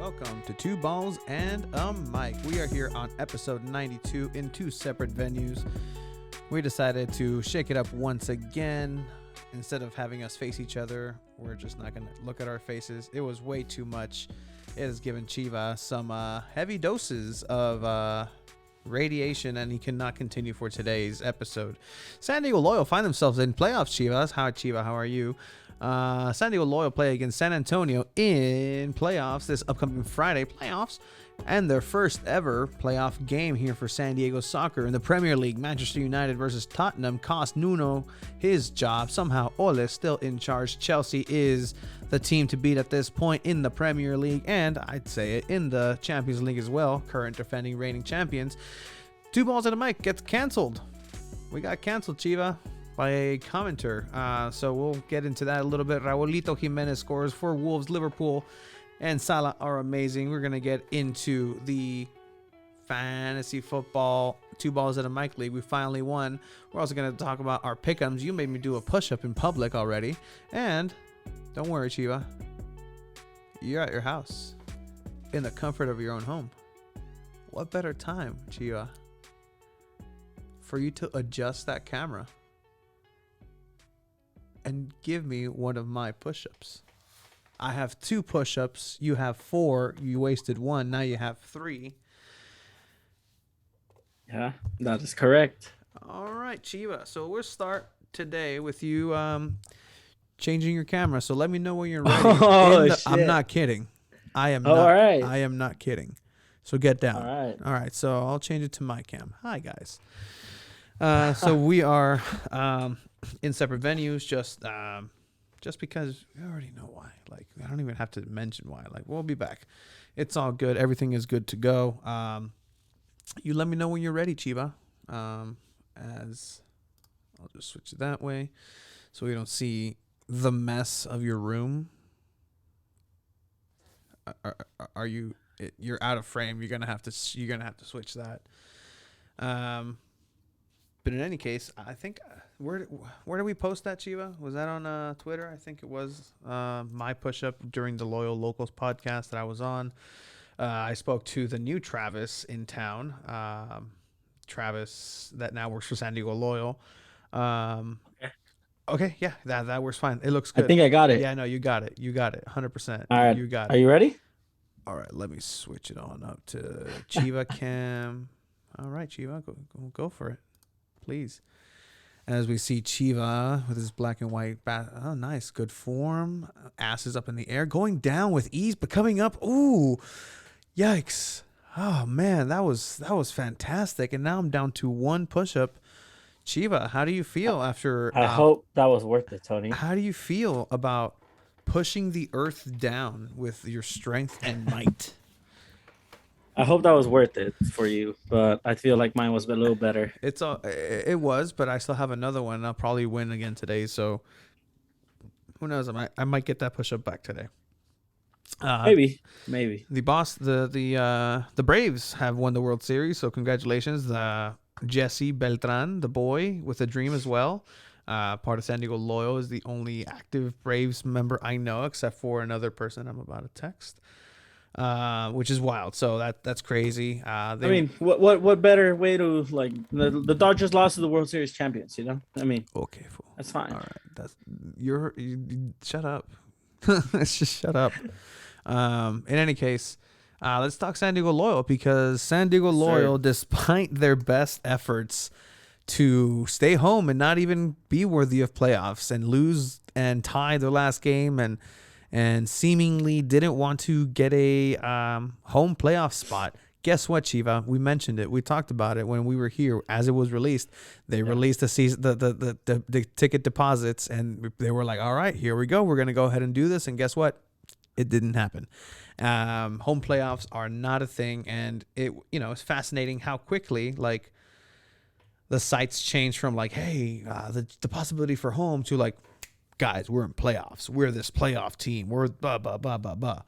Welcome to Two Balls and a Mic. We are here on episode 92 in two separate venues. We decided to shake it up once again. Instead of having us face each other, we're just not going to look at our faces. It was way too much. It has given Chiva some heavy doses of radiation, and he cannot continue for today's episode. San Diego Loyal find themselves in playoffs, Chiva. Hi, Chiva. How are you? San Diego Loyal play against San Antonio in playoffs this upcoming Friday. Playoffs and their first ever playoff game here for San Diego soccer in the Premier League. Manchester United versus Tottenham cost Nuno his job. Somehow Ole still in charge. Chelsea is the team to beat at this point in the Premier League, and I'd say it in the Champions League as well. Current defending reigning champions. Two Balls and a Mic gets canceled. We got canceled, Chiva, by a commenter. So we'll get into that a little bit. Raulito Jimenez scores for Wolves. Liverpool and Salah are amazing. We're going to get into the fantasy football Two Balls and a Mic league. We finally won. We're also going to talk about our pick'ems. You made me do a push-up in public already. And don't worry, Chiva. You're at your house in the comfort of your own home. What better time, Chiva, for you to adjust that camera and give me one of my push-ups. I have 2 push-ups. You have 4. You wasted 1. Now you have 3. Yeah, that is correct. All right, Chiva. So we'll start today with you changing your camera. So let me know when you're ready. Shit. I'm not kidding. I am All not. right. I am not kidding. So get down. All right. So I'll change it to my cam. Hi, guys. So we are in separate venues, just because we already know why. Like, I don't even have to mention why. Like, we'll be back. It's all good. Everything is good to go. You let me know when you're ready, Chiva. As I'll just switch it that way so we don't see the mess of your room. Are you? You're out of frame. You're gonna have to switch that. But in any case, I think where did we post that, Chiva? Was that on Twitter? I think it was my push-up during the Loyal Locals podcast that I was on. I spoke to the new Travis in town, Travis that now works for San Diego Loyal. Okay, yeah, that works fine. It looks good. I think I got it. Yeah, no, you got it. 100%. All right. You got it. Are you ready? All right, let me switch it on up to Chiva Cam. All right, Chiva, go for it, please. As we see Chiva with his black and white oh, nice, good form. Ass is up in the air, going down with ease, but coming up. Ooh, yikes! Oh man, that was fantastic. And now I'm down to 1 push-up. Chiva, how do you feel after? I hope that was worth it, Tony. How do you feel about pushing the earth down with your strength and might? I hope that was worth it for you, but I feel like mine was a little better. It was, but I still have another one. I'll probably win again today, so who knows? I might get that push up back today. Maybe. The Braves have won the World Series, so congratulations. Jesse Beltran, the boy with a dream as well. Part of San Diego Loyal, is the only active Braves member I know, except for another person I'm about to text. Which is wild. So that's crazy. I mean, what better way to, like, the Dodgers lost to the World Series champions, you know? I mean, okay, fool. That's fine. All right, you shut up. Let's just shut up. In any case, let's talk San Diego Loyal, because San Diego Loyal, despite their best efforts to stay home and not even be worthy of playoffs and lose and tie their last game and seemingly didn't want to get a home playoff spot. Guess what, Chiva? We mentioned it. We talked about it when we were here as it was released. They released the ticket deposits, and they were like, all right, here we go. We're going to go ahead and do this. And guess what? It didn't happen. Home playoffs are not a thing. And it's fascinating how quickly, like, the sites change from like, hey, the possibility for home to like, guys, we're in playoffs. We're this playoff team. We're blah, blah, blah, blah, blah.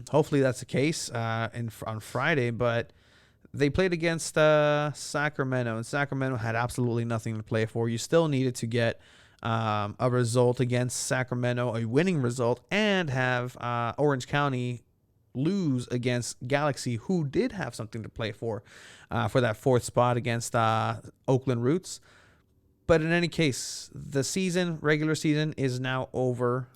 Hopefully that's the case on Friday, but they played against Sacramento, and Sacramento had absolutely nothing to play for. You still needed to get a result against Sacramento, a winning result, and have Orange County lose against Galaxy, who did have something to play for that fourth spot against Oakland Roots. But in any case, the regular season, is now over.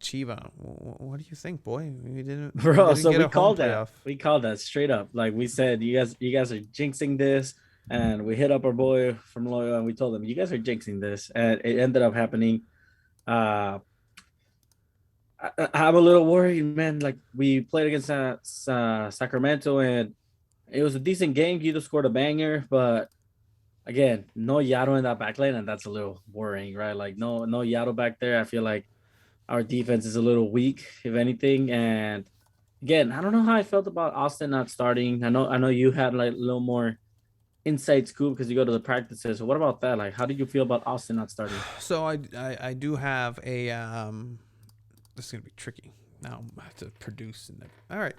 Chiva, what do you think, boy? We Bro, didn't so get we a home called that. playoff. We called that straight up. Like we said, you guys are jinxing this. And we hit up our boy from Loyola and we told him, you guys are jinxing this. And it ended up happening. Uh I'm a little worried, man. Like we played against Sacramento and it was a decent game. Guido scored a banger, but again, no Yato in that back lane, and that's a little worrying, right? Like no Yato back there. I feel like our defense is a little weak, if anything. And again, I don't know how I felt about Austin not starting. I know you had like a little more inside scoop because you go to the practices. So what about that? Like, how did you feel about Austin not starting? So I do have a this is gonna be tricky. Now I have to produce and all right.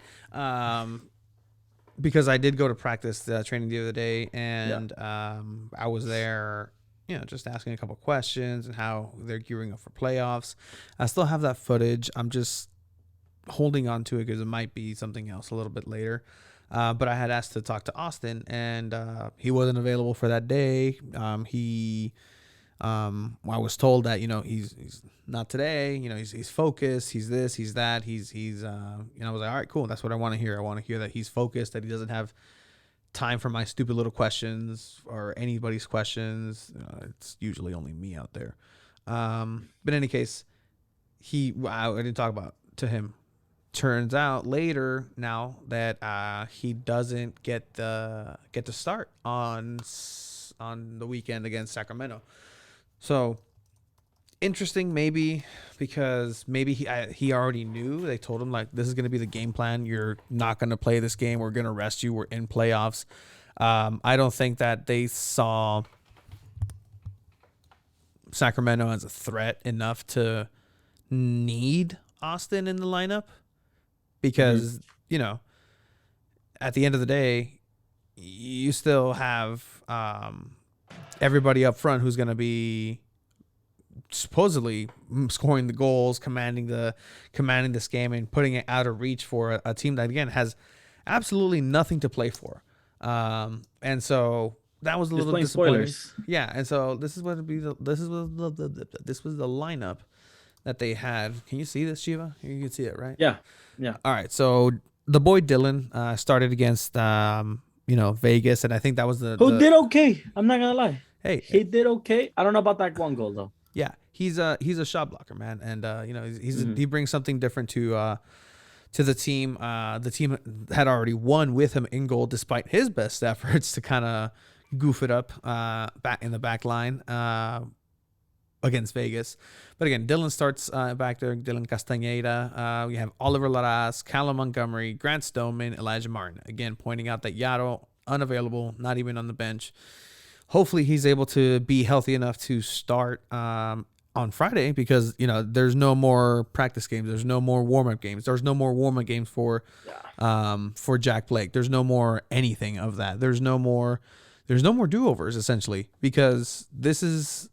Because I did go to practice training the other day, and I was there, just asking a couple questions and how they're gearing up for playoffs. I still have that footage. I'm just holding on to it because it might be something else a little bit later. But I had asked to talk to Austin, and he wasn't available for that day. I was told that he's not today. He's focused. He's this. He's that. He's I was like, all right, cool. That's what I want to hear. I want to hear that he's focused. That he doesn't have time for my stupid little questions or anybody's questions. It's usually only me out there. But in any case, I didn't talk about to him. Turns out later now that he doesn't get to start on the weekend against Sacramento. So interesting, maybe because maybe he already knew. They told him like, this is going to be the game plan. You're not going to play this game. We're going to rest you. We're in playoffs. I don't think that they saw Sacramento as a threat enough to need Austin in the lineup because, at the end of the day, you still have everybody up front who's going to be supposedly scoring the goals, commanding this game, and putting it out of reach for a team that again has absolutely nothing to play for. And so that was a little disappointing. Spoilers. Yeah, and so this was the lineup that they had. Can you see this, Shiva? You can see it, right? Yeah. All right, so the boy Dylan started against Vegas, and I think that was who did okay. I'm not gonna lie. Hey, he did okay. I don't know about that one goal though. Yeah, he's a shot blocker, man, and he brings something different to the team. The team had already won with him in goal, despite his best efforts to kind of goof it up back in the back line against Vegas. But again, Dylan starts back there. Dylan Castañeda. We have Oliver Larraz, Callum Montgomery, Grant Stoneman, Elijah Martin. Again, pointing out that Yato unavailable, not even on the bench. Hopefully he's able to be healthy enough to start on Friday because, there's no more practice games. There's no more warm-up games. There's no more warm-up games for Jack Blake. There's no more anything of that. There's no more do-overs, essentially, because this is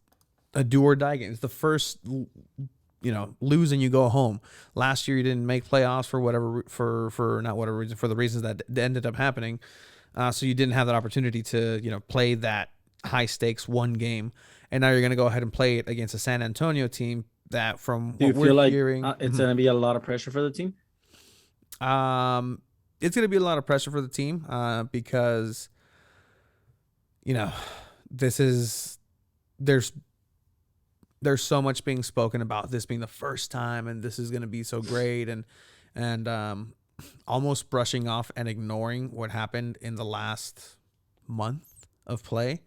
a do-or-die game. It's the first, lose and you go home. Last year you didn't make playoffs for the reasons that ended up happening. So you didn't have that opportunity to, play that high stakes one game, and now you're going to go ahead and play it against a San Antonio team that, from what we're hearing, it's going to be a lot of pressure for the team. It's going to be a lot of pressure for the team because there's so much being spoken about this being the first time, and this is going to be so great, and almost brushing off and ignoring what happened in the last month of play.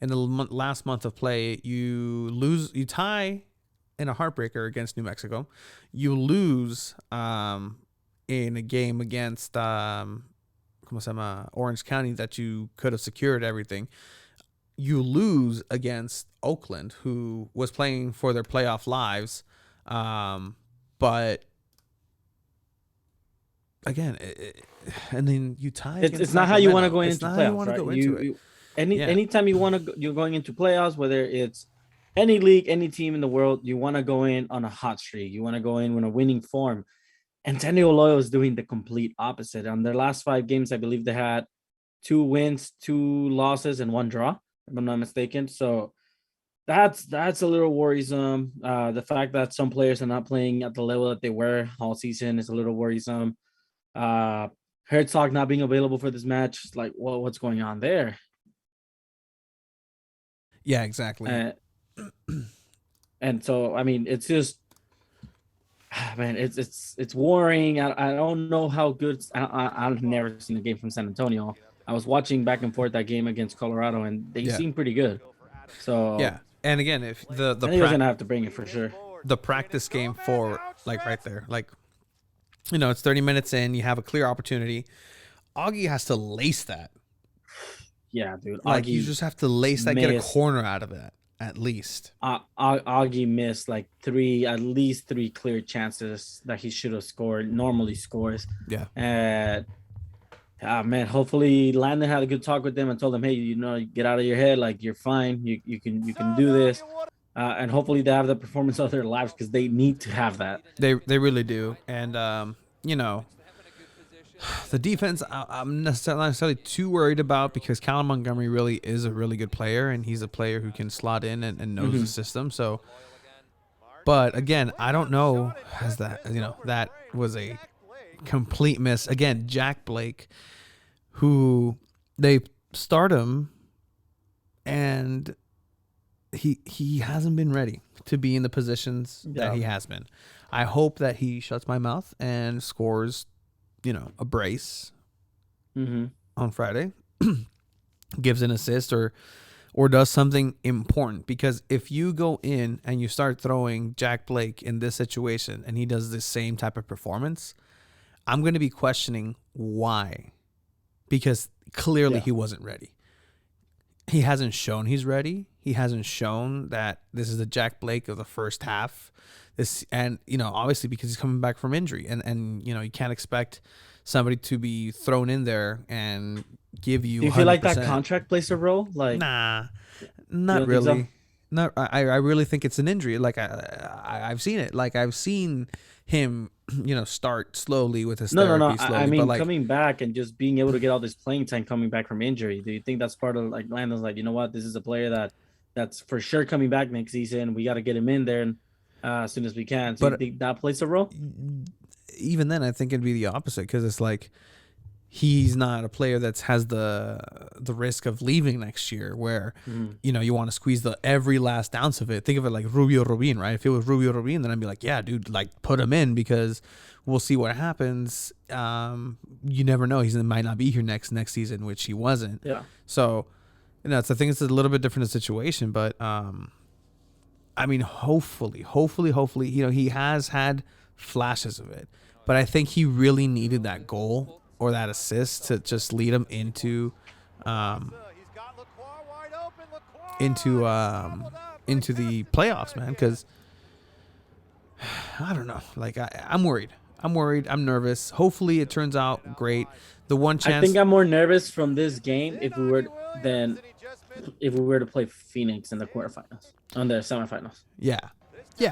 In the last month of play, you tie in a heartbreaker against New Mexico. You lose in a game against Orange County that you could have secured everything. You lose against Oakland, who was playing for their playoff lives, but again, and then you tie. It's not how you want to go into playoffs, right? Anytime you're going into playoffs, whether it's any league, any team in the world, you want to go in on a hot streak. You want to go in with a winning form. And Daniel Loyo is doing the complete opposite. On their last 5 games, I believe they had 2 wins, 2 losses, and 1 draw, if I'm not mistaken. So that's a little worrisome. The fact that some players are not playing at the level that they were all season is a little worrisome. Uh, Herzog not being available for this match, like, well, what's going on there? Yeah, exactly. Uh, and so, I mean, it's just, man, it's worrying. I don't know how good. I've never seen a game from San Antonio. I was watching back and forth that game against Colorado, and they Yeah. seem pretty good. So Yeah. And again, if I think he was gonna have to bring it for sure. the practice game for like right there, like it's 30 minutes in, you have a clear opportunity. Augie has to lace that. Yeah, dude. Like you Augie just have to lace that, get a missed. corner out of that at least. Augie missed like at least three clear chances that he should have scored. Normally scores. Yeah. And man, hopefully Landon had a good talk with them and told them, hey, get out of your head. Like, you're fine. You can do this. And hopefully they have the performance of their lives, because they need to have that. They really do. And the defense, I'm not necessarily too worried about, because Callum Montgomery really is a really good player, and he's a player who can slot in and knows the system. So, but again, I don't know, as that was a complete miss. Again, Jack Blake, who they start him, and he hasn't been ready to be in the positions that he has been. I hope that he shuts my mouth and scores a brace on Friday, gives an assist or does something important. Because if you go in and you start throwing Jack Blake in this situation and he does the same type of performance, I'm going to be questioning why. Because clearly he wasn't ready. He hasn't shown he's ready. He hasn't shown that this is the Jack Blake of the first half. And obviously because he's coming back from injury, and you can't expect somebody to be thrown in there and give you. Do you feel like that contract plays a role? Like, nah, not really. So? I really think it's an injury. Like I've seen it. Like I've seen him, start slowly with his therapy. Slowly, I mean, but like, coming back and just being able to get all this playing time coming back from injury. Do you think that's part of, like, Landon's like, you know what, this is a player that's for sure coming back next season. We got to get him in there and as soon as we can. So you think that plays a role? Even then, I think it'd be the opposite, because it's like he's not a player that has the risk of leaving next year, where you want to squeeze every last ounce of it. Think of it like Rubio Rubin, right? If it was Rubio Rubin, then I'd be like, yeah, dude, like put him in, because we'll see what happens. You never know; he might not be here next season, which he wasn't. Yeah. So, I think it's a little bit different situation, but I mean, hopefully, he has had flashes of it, but I think he really needed that goal or that assist to just lead him into the playoffs, man. Because I don't know, like I'm worried. I'm nervous. Hopefully, it turns out great. The one chance I think I'm more nervous from this game if we were to play Phoenix in the quarterfinals, on the semifinals. Yeah.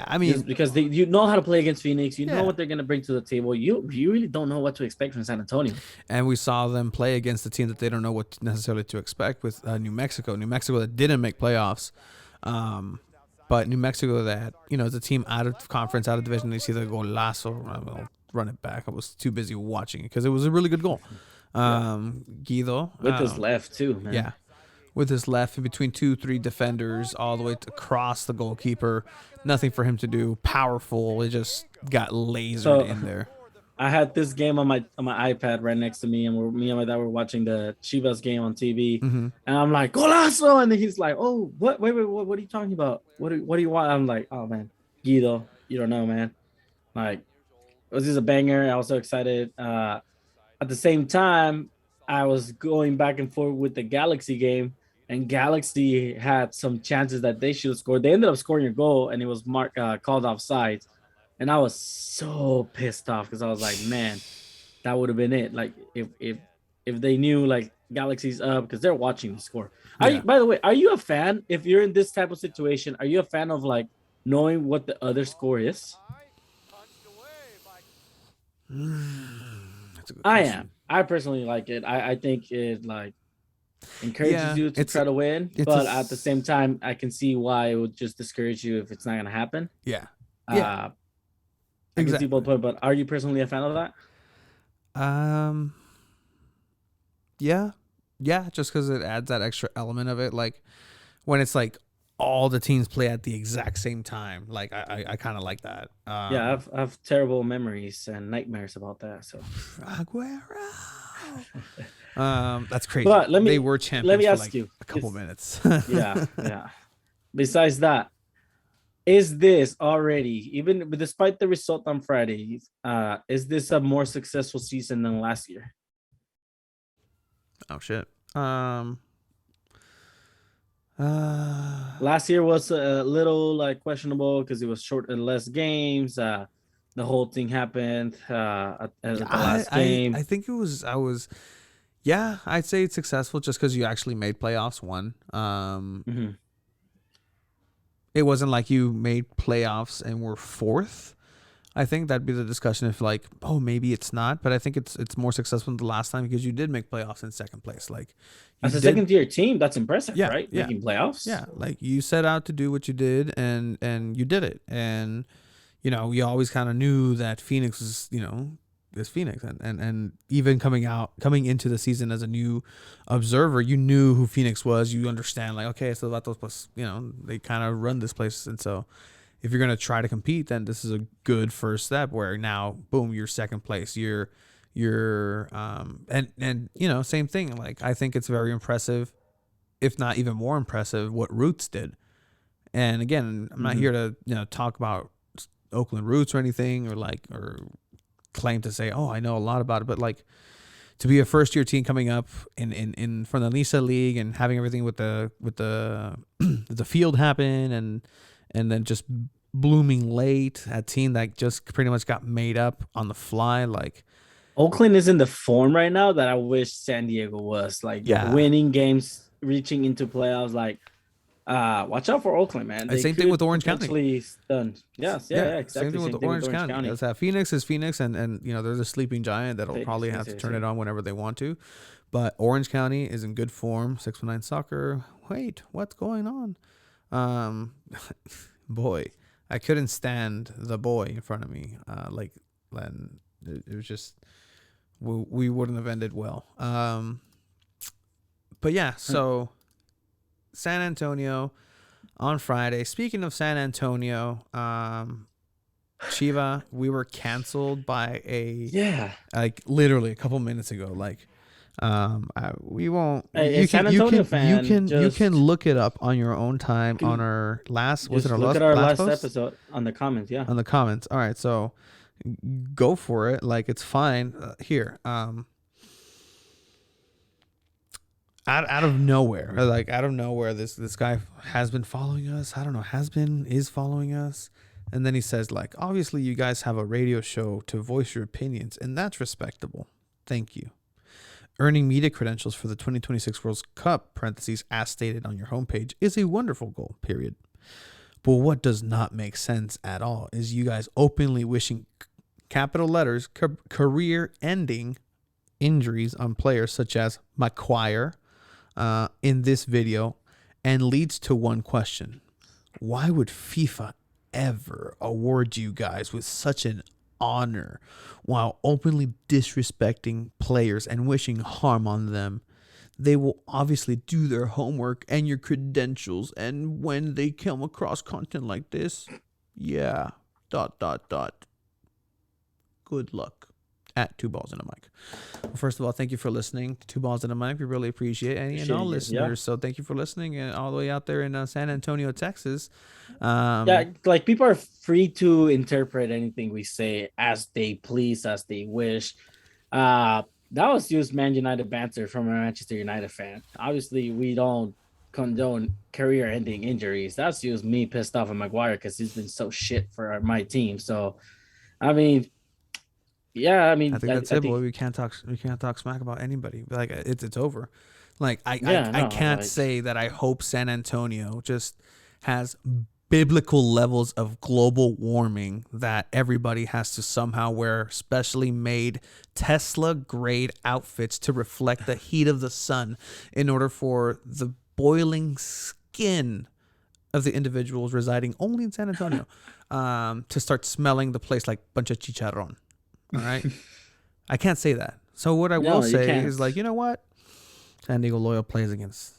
I mean, just because you know how to play against Phoenix, you know what they're gonna bring to the table. You really don't know what to expect from San Antonio. And we saw them play against a team that they don't know what necessarily to expect with New Mexico. New Mexico that didn't make playoffs, but New Mexico that is a team out of conference, out of division. They see the golazo. I'll run it back. I was too busy watching it because it was a really good goal. Guido with his left too, man. Yeah. With his left in between 2-3 defenders, all the way across the goalkeeper. Nothing for him to do. Powerful. It just got lasered in there. I had this game on my iPad right next to me, and me and my dad were watching the Chivas game on TV. And I'm like, golazo! And then he's like, oh, what? Wait, what are you talking about? What do you want? I'm like, oh man, Guido, you don't know, man. Like, this is a banger. I was so excited. At the same time, I was going back and forth with the Galaxy game, and Galaxy had some chances that they should have scored. They ended up scoring a goal, and it was called offside. And I was so pissed off because I was like, man, that would have been it. Like, if they knew, like, Galaxy's up, because they're watching the score. Yeah. By the way, are you a fan? If you're in this type of situation, are you a fan of, like, knowing what the other score is? That's a good I question. am. I personally like it. I think it like encourages Yeah, you to it's try to win, it's a but at the same time, I can see why it would just discourage you if it's not gonna happen. yeah, yeah, Uh, I can see exactly. both points, but are you personally a fan of that? Um, yeah, yeah, just because it adds that extra element of it, like when it's like all the teams play at the exact same time. Like I kind of like that. Yeah, I have terrible memories and nightmares about that. So, Aguero. That's crazy. but let They me were let champions me for ask like you. a couple Is minutes. yeah, yeah. Besides that, is this already even despite the result on Friday? Is this a more successful season than last year? Oh shit. Um. Uh. Last year was a little like questionable because it was short and less games. The whole thing happened Yeah. at the last game. I think it was. I was. Yeah. I'd say it's successful just because you actually made playoffs. One. Hmm. It wasn't like you made playoffs and were fourth. I think that'd be the discussion if like, oh, maybe it's not, but I think it's more successful than the last time because you did make playoffs in second place. Like you As a did, second tier team, that's impressive, yeah, right? yeah, Making playoffs. yeah. Like you set out to do what you did, and you did it. And we always kind of knew that Phoenix was, is Phoenix, and even coming into the season as a new observer, you knew who Phoenix was. You understand, like, okay, so Vatos plus, they kind of run this place, and so if you're gonna try to compete, then this is a good first step. Where now, boom, you're second place. And same thing. Like I think it's very impressive, if not even more impressive, what Roots did. And again, I'm not Hmm. here to talk about Oakland Roots or anything, or claim to say, oh, I know a lot about it, but like to be a first year team coming up in from the Lisa League and having everything with the the field happen and then just blooming late, a team that just pretty much got made up on the fly, like Oakland is in the form right now that I wish San Diego was like yeah. winning games, reaching into playoffs. Like, watch out for Oakland, man. They Same thing with could Orange County. potentially stun. Yes, yeah, Yeah, yeah, same exactly. thing with Same thing with Orange Orange County. County. That's how Phoenix is Phoenix, and there's a sleeping giant that'll Sí, probably sí, have to sí, turn it sí. on whenever they want to. But Orange County is in good form. 619 Soccer. Wait, what's going on? Um, boy, I couldn't stand the boy in front of me. And it was just we wouldn't have ended well. But yeah, so San Antonio on Friday. Speaking of San Antonio, Chiva, we were canceled by Yeah. like literally a couple minutes ago. Like, we won't. A San Antonio fan You can just look it up on your own time on can our last. Was it just our look at our last last post episode on the comments. Yeah. on the comments? All right, so go for it. Like it's fine. Here, out of nowhere, this guy has been following us. I don't know, is following us. And then he says, like, obviously you guys have a radio show to voice your opinions, and that's respectable. Thank you. Earning media credentials for the 2026 World Cup, parentheses, as stated on your homepage, is a wonderful goal, period. But what does not make sense at all is you guys openly wishing, capital letters, career-ending injuries on players such as McQuire in this video, and leads to one question. Why would FIFA ever award you guys with such an honor while openly disrespecting players and wishing harm on them? They will obviously do their homework and your credentials, and when they come across content like this, yeah, ... Good luck. At Two Balls and a Mic. Well, first of all, thank you for listening to Two Balls and a Mic. We really appreciate any and all Appreciate it. Yeah. listeners. So thank you for listening, and all the way out there in San Antonio, Texas. Yeah, like people are free to interpret anything we say as they please, as they wish. That was just Man United banter from a Manchester United fan. Obviously, we don't condone career-ending injuries. That's just me pissed off at Maguire because he's been so shit for my team. So, I mean, yeah, I I mean, think that's I it, boy. think, We can't talk smack about anybody. Like it's over. Like yeah, I no, can't like, say that I hope San Antonio just has biblical levels of global warming that everybody has to somehow wear specially made Tesla grade outfits to reflect the heat of the sun in order for the boiling skin of the individuals residing only in San Antonio to start smelling the place like a bunch of chicharron. All right. I can't say that. So what I will No, you say can't. is like, you know what? San Diego Loyal plays against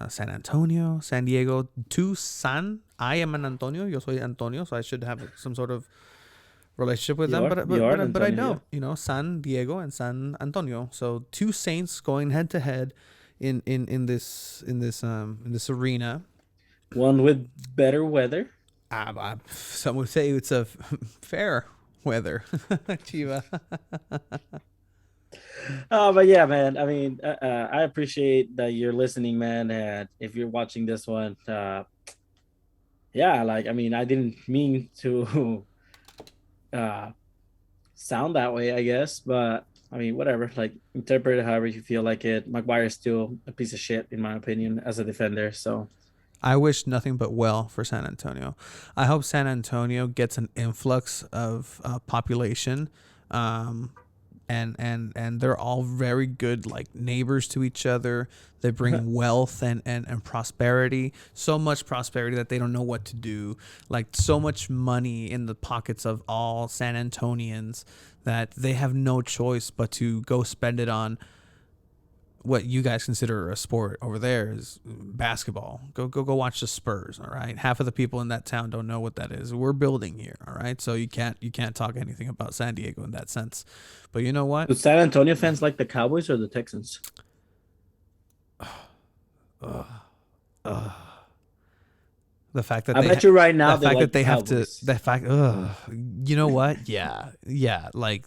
San Antonio, San Diego to San. I am an Antonio. Yo soy Antonio, so I should have some sort of relationship with them. But I don't. You know, San Diego and San Antonio. So two Saints going head to head in this arena. One with better weather. Some would say it's a fair weather. Chiva. Oh, but yeah, man. I mean, I appreciate that you're listening, man. And if you're watching this one, yeah, like I mean, I didn't mean to sound that way, I guess, but I mean, whatever. Like, interpret it however you feel like it. Maguire is still a piece of shit, in my opinion, as a defender. So I wish nothing but well for San Antonio. I hope San Antonio gets an influx of population. And they're all very good like neighbors to each other. They bring wealth and prosperity, so much prosperity that they don't know what to do, like so much money in the pockets of all San Antonians that they have no choice but to go spend it on what you guys consider a sport over there is basketball. Go watch the Spurs. All right. Half of the people in that town don't know what that is. We're building here. All right. So you can't talk anything about San Diego in that sense. But you know what? do San Antonio fans like the Cowboys or the Texans? The fact that I bet you right now the fact that they have to, Cowboys. the fact, you know what? Yeah. Like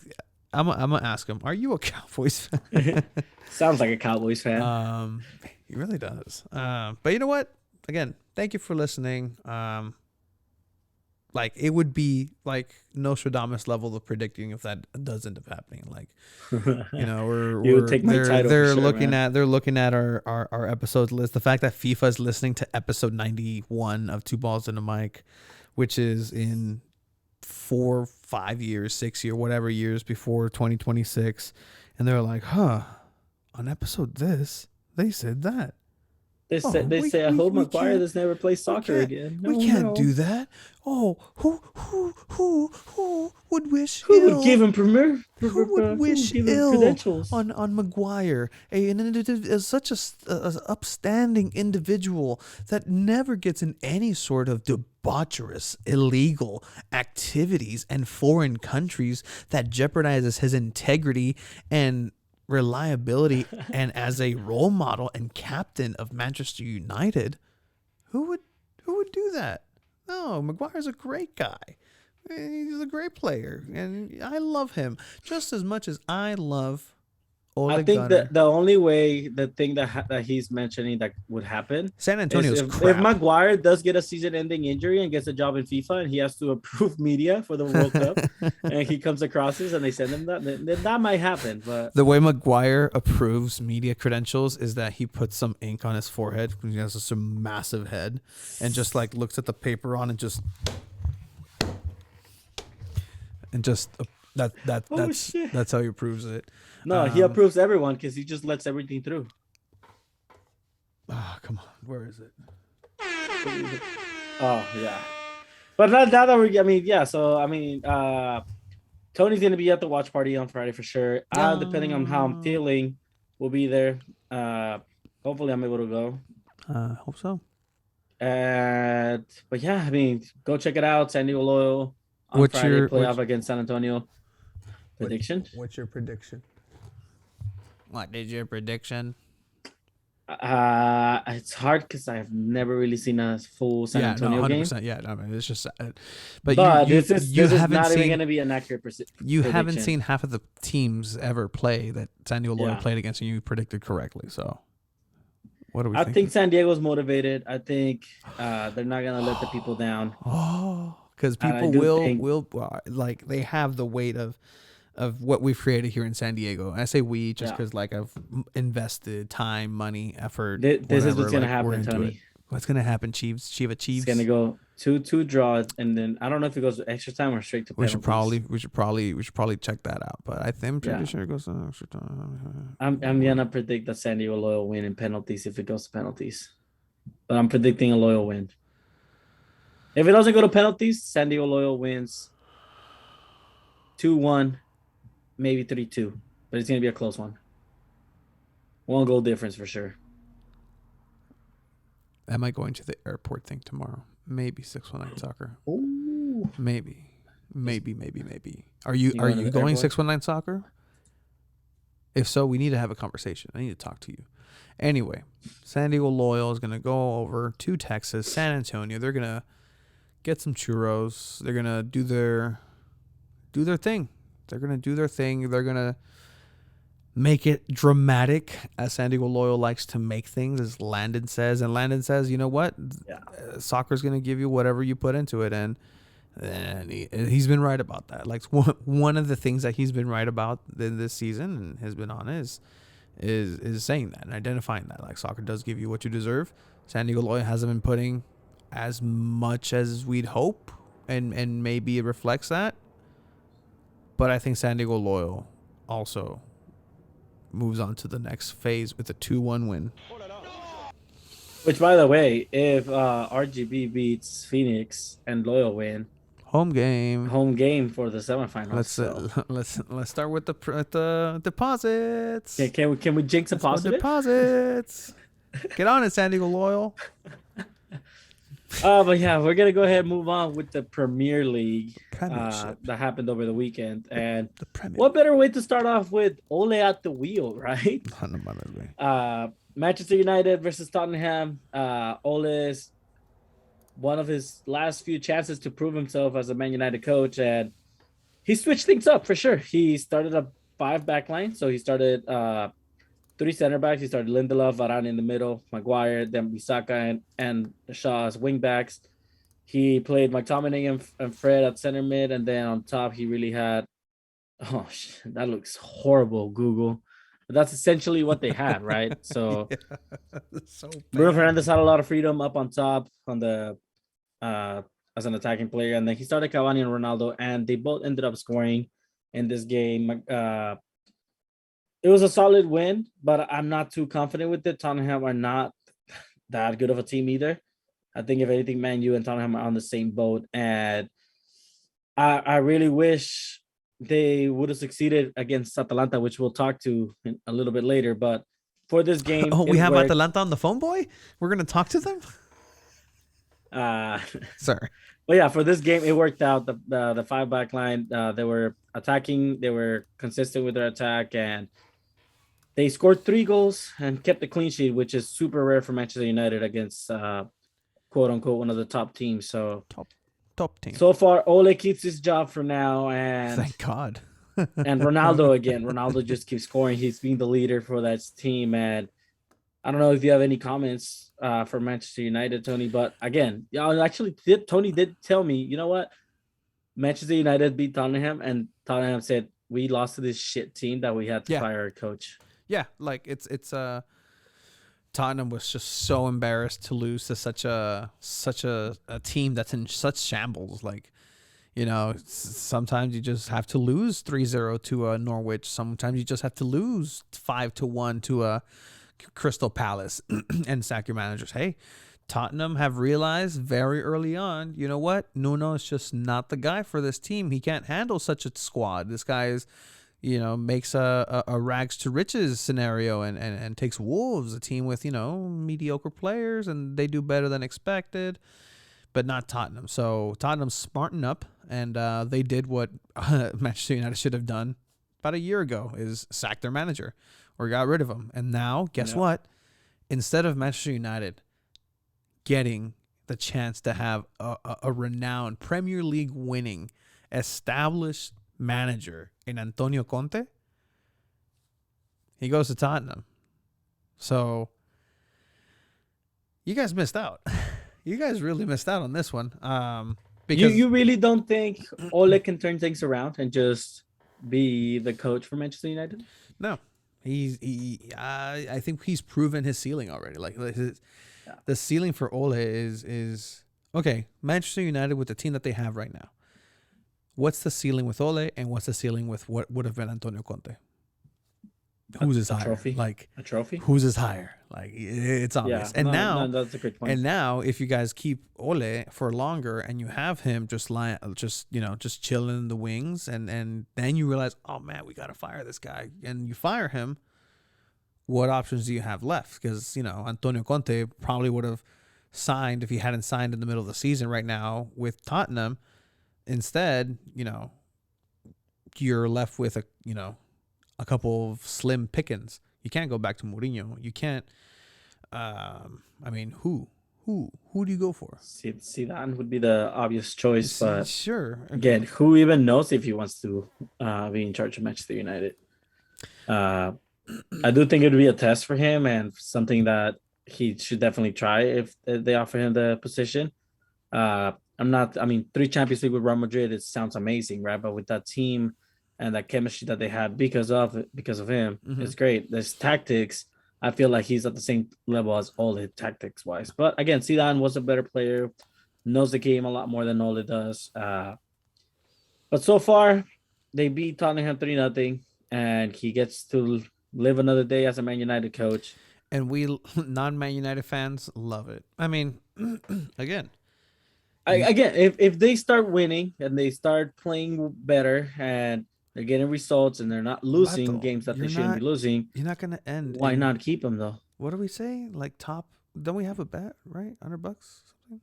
I'm gonna ask him, are you a Cowboys fan? Sounds like a Cowboys fan. He really does. But you know what? Again, thank you for listening. Like it would be like Nostradamus level of predicting if that does end up happening. Like, you know, You would take my title they're for sure, looking man. at our episodes list. The fact that FIFA is listening to episode 91 of Two Balls and a Mic, which is in 4, 5 years, 6 year, whatever years before 2026, and they're like, huh, on episode this, they said that. They say I hope Maguire does never play soccer again. We can't do that. Oh, who would wish Who ill? would give him Who would wish give him ill credentials? on Maguire, such a upstanding individual that never gets in any sort of debaucherous, illegal activities and foreign countries that jeopardizes his integrity and reliability, and as a role model and captain of Manchester United, who would do that? No, Maguire's a great guy. He's a great player, and I love him just as much as I love Ole I think Gunnar. that the only way, the thing that he's mentioning that would happen, San Antonio's is crap. if Maguire does get a season-ending injury and gets a job in FIFA and he has to approve media for the World Cup, and he comes across this and they send him that, then that might happen. But The way Maguire approves media credentials is that he puts some ink on his forehead because he has this massive head, and just like looks at the paper on and just that's how he approves it. no, he approves everyone because he just lets everything through. Oh, come on, where is it? Oh yeah, but now that we, I mean, yeah. So I mean, Tony's gonna be at the watch party on Friday for sure. Depending on how I'm feeling, we'll be there. Hopefully, I'm able to go. Hope so. But yeah, I mean, go check it out. San Diego Loyal on Friday, playoff against San Antonio. Prediction? What's your prediction? What is your prediction? It's hard because I've never really seen a full San Antonio game. 100%. Yeah, no, man, it's just. But this is haven't not seen, even going to be an accurate You prediction. haven't seen half of the teams ever play that San Diego Loyal played against, and you predicted correctly. So, what do we? I think San Diego's motivated. I think they're not going to let the people down. Oh, because people will like they have the weight of what we've created here in San Diego. And I say we just because like I've invested time, money, effort. This is what's going to we're happen, into Tony. it. What's gonna happen, Chiefs? It's gonna Chiefs. go 2-2 draw, and then I don't know if it goes to extra time or straight to We should penalties. probably check that out. But I'm pretty Yeah, sure it goes to extra time. I'm gonna predict that San Diego Loyal win in penalties if it goes to penalties. But I'm predicting a Loyal win. If it doesn't go to penalties, San Diego Loyal wins 2-1, maybe 3-2. But it's gonna be a close one. 1 goal difference for sure. Am I going to the airport thing tomorrow? Maybe 619 soccer. Ooh. Maybe. Are You you going to the going airport? 619 soccer? If so, we need to have a conversation. I need to talk to you. Anyway, San Diego Loyal is gonna go over to Texas, San Antonio. They're gonna get some churros. They're gonna do their thing. They're gonna do their thing. They're gonna make it dramatic, as San Diego Loyal likes to make things, as Landon says. And Landon says, you know what? Yeah. Soccer's going to give you whatever you put into it. And he's been right about that. Like, one of the things that he's been right about this season and has been on is saying that and identifying that. Like, soccer does give you what you deserve. San Diego Loyal hasn't been putting as much as we'd hope, and maybe it reflects that. But I think San Diego Loyal also moves on to the next phase with a 2-1 win. Which, by the way, if RGB beats Phoenix and Loyal win, Home game. home game for the semifinals. Let's start with the deposits. Can we jinx a Let's go positive? deposits. Get on it, San Diego Loyal. But yeah, we're gonna go ahead and move on with the Premier League Premiership. that happened over the weekend. And The Premier. what better way to start off with Ole at the wheel, right? Manchester United versus Tottenham. Ole's one of his last few chances to prove himself as a Man United coach, and he switched things up for sure. He started a 5-back line, so he started 3 center backs. He started Lindelof, Varane in the middle, Maguire, then Bisaka and Shaw as wing backs. He played McTominay and Fred at center mid, and then on top he really had. Oh, that looks horrible, Google. But that's essentially what they had, right? So, So Bruno Fernandes had a lot of freedom up on top on the as an attacking player, and then he started Cavani and Ronaldo, and they both ended up scoring in this game. It was a solid win, but I'm not too confident with it. Tottenham are not that good of a team either. I think if anything, Man U and Tottenham are on the same boat, and I really wish they would have succeeded against Atalanta, which we'll talk to a little bit later. But for this game, Oh, we have worked. Atalanta on the phone, boy. We're gonna talk to them. Sorry. But yeah, for this game, it worked out. The 5-back line, they were attacking. They were consistent with their attack, and they scored 3 goals and kept a clean sheet, which is super rare for Manchester United against quote unquote one of the top teams. So top team. So far, Ole keeps his job for now, and Thank God. and Ronaldo again. Ronaldo just keeps scoring. He's being the leader for that team, and I don't know if you have any comments for Manchester United, Tony. But again, Tony did tell me, you know what? Manchester United beat Tottenham, and Tottenham said we lost to this shit team that we had to fire our coach. Yeah, like it's Tottenham was just so embarrassed to lose to such a team that's in such shambles. Like, you know, sometimes you just have to lose 3-0 to Norwich. Sometimes you just have to lose 5-1 to Crystal Palace and sack your managers. Hey, Tottenham have realized very early on, you know what? Nuno is just not the guy for this team. He can't handle such a squad. This guy is, you know, makes a rags to riches scenario and takes Wolves, a team with, you know, mediocre players, and they do better than expected, but not Tottenham. So Tottenham smartened up, and they did what Manchester United should have done about a year ago, is sack their manager or got rid of him. And now, guess what? Instead of Manchester United getting the chance to have a renowned Premier League winning, established manager in Antonio Conte, he goes to Tottenham. So you guys missed out. You guys really missed out on this one. Because you really don't think Ole can turn things around and just be the coach for Manchester United? No, I think he's proven his ceiling already. Like Yeah. the ceiling for Ole is okay. Manchester United with the team that they have right now. What's the ceiling with Ole, and what's the ceiling with what would have been Antonio Conte? Who's his A higher? trophy. Like, A trophy. who's his higher? Like, it's obvious. Yeah. No, that's a great point. And now, if you guys keep Ole for longer and you have him just just chilling in the wings, and then you realize, oh man, we gotta fire this guy, and you fire him. What options do you have left? Because Antonio Conte probably would have signed if he hadn't signed in the middle of the season right now with Tottenham. Instead, you're left with a couple of slim pickings. You can't go back to Mourinho. You can't. I mean, who do you go for? Zidane would be the obvious choice, but sure. again, who even knows if he wants to be in charge of Manchester United? I do think it would be a test for him and something that he should definitely try if they offer him the position. I mean, 3 Champions League with Real Madrid, it sounds amazing, right? But with that team and that chemistry that they had because of him, it's great. There's tactics. I feel like he's at the same level as Ole tactics wise. But again, Zidane was a better player, knows the game a lot more than Ole does. But so far, they beat Tottenham 3-0, and he gets to live another day as a Man United coach. And we non-Man United fans love it. I mean, again, if they start winning and they start playing better and they're getting results and they're not losing games that they shouldn't be losing, you're not going to end. Why not keep them though? What do we say? Like top? Don't we have a bet, right? $100 something?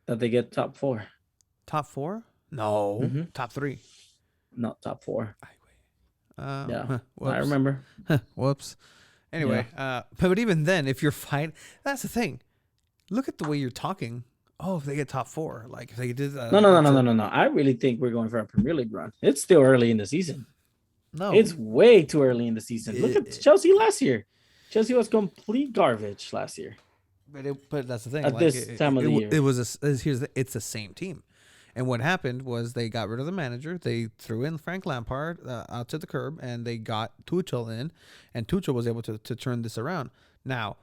That they get top 4. Top 4? No, top 3. Not top 4. Yeah, I remember. Whoops. Anyway, but even then, if you're fighting, that's the thing. Look at the way you're talking. Oh, if they get top 4, like if they did. No. I really think we're going for a Premier League run. It's still early in the season. No, it's way too early in the season. Look at Chelsea last year. Chelsea was complete garbage last year. But that's the thing. At this time of the year, it's the same team. And what happened was they got rid of the manager. They threw in Frank Lampard out to the curb, and they got Tuchel in, and Tuchel was able to turn this around. Now,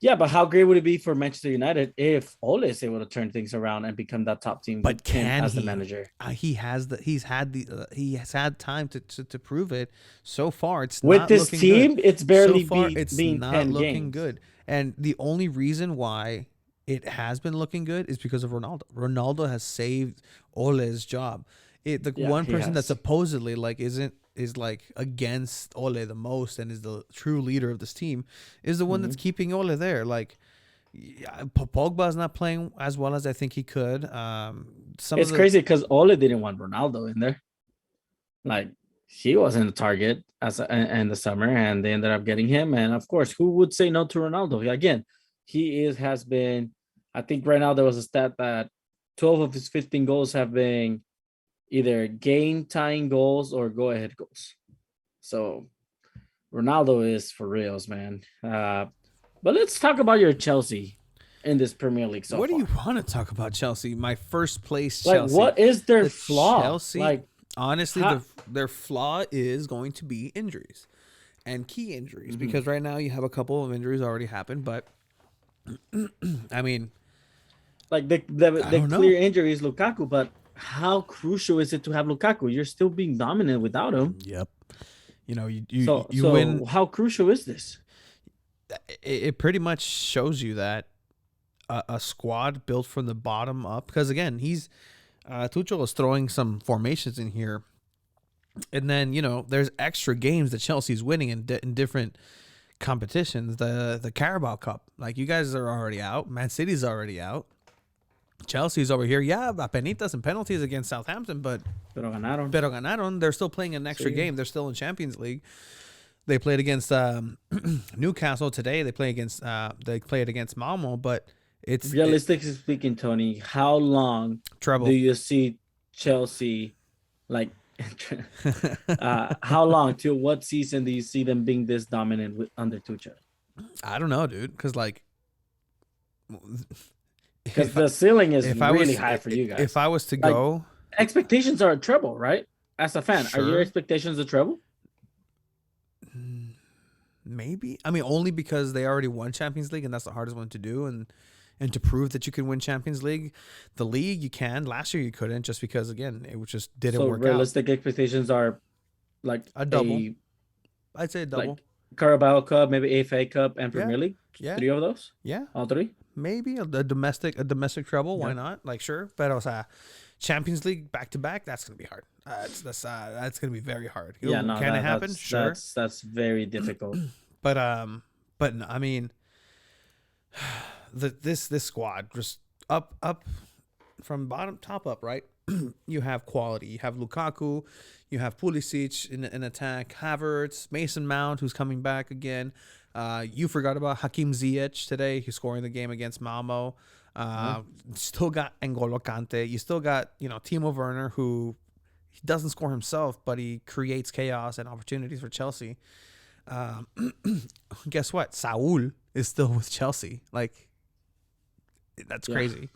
yeah, but how great would it be for Manchester United if Ole is able to turn things around and become that top team? But can as the manager? He has had time to prove it. So far, it's with not this team. Good. It's barely so far, it's being not 10 looking games. good. And the only reason why it has been looking good is because of Ronaldo. Ronaldo has saved Ole's job. One person that supposedly is against Ole the most and is the true leader of this team is the one that's keeping Ole there. Like, Pogba's not playing as well as I think he could. It's crazy because Ole didn't want Ronaldo in there. Like, he wasn't a target in the summer, and they ended up getting him. And of course, who would say no to Ronaldo? Again, has been, I think right now there was a stat that 12 of his 15 goals have been either game-tying goals or go-ahead goals. So Ronaldo is for reals, man. But let's talk about your Chelsea in this Premier League so far. What do you want to talk about Chelsea? My first place Chelsea. Like, what is their flaw? Chelsea, like, honestly, their flaw is going to be injuries and key injuries because right now you have a couple of injuries already happened, but I mean, like the clear injury is Lukaku, but how crucial is it to have Lukaku? You're still being dominant without him. Yep. You win. How crucial is this? It pretty much shows you that a squad built from the bottom up, because again, Tuchel is throwing some formations in here, and then there's extra games that Chelsea's winning in different competitions. The Carabao Cup, like, you guys are already out. Man City's already out. Chelsea's over here. Yeah, penitas and penalties against Southampton, but Pero ganaron. They're still playing an extra game. They're still in Champions League. They played against Newcastle today. They played against Malmo, but it's realistically speaking, Tony, how long trouble do you see Chelsea, like how long, till what season do you see them being this dominant under Tuchel? I don't know, dude, because the ceiling is really high for you guys. If I was to go, expectations are a treble, right? As a fan, are your expectations a treble? maybe. I mean, only because they already won Champions League, and that's the hardest one to do, and to prove that you can win Champions League. The league you can. Last year you couldn't, just because again it just didn't So work out. realistic expectations are like A double, I'd say a double. like Carabao Cup, maybe FA Cup, and Yeah, Premier League. yeah, 3 of those, yeah. all 3. Maybe a domestic treble. Why Yeah. not? Like sure, but also Champions League back to back. That's gonna be hard. That's gonna be very hard. Yeah, no, Can it happen? that's Sure, that's very difficult. but no, I mean, this squad just up from bottom top up, right? You have quality. You have Lukaku, you have Pulisic in attack, Havertz, Mason Mount, who's coming back again. You forgot about Hakim Ziyech today. He's scoring the game against Malmo. Still got N'Golo Kante. You still got Timo Werner, who he doesn't score himself, but he creates chaos and opportunities for Chelsea. Guess what? Saul is still with Chelsea. Like, that's crazy.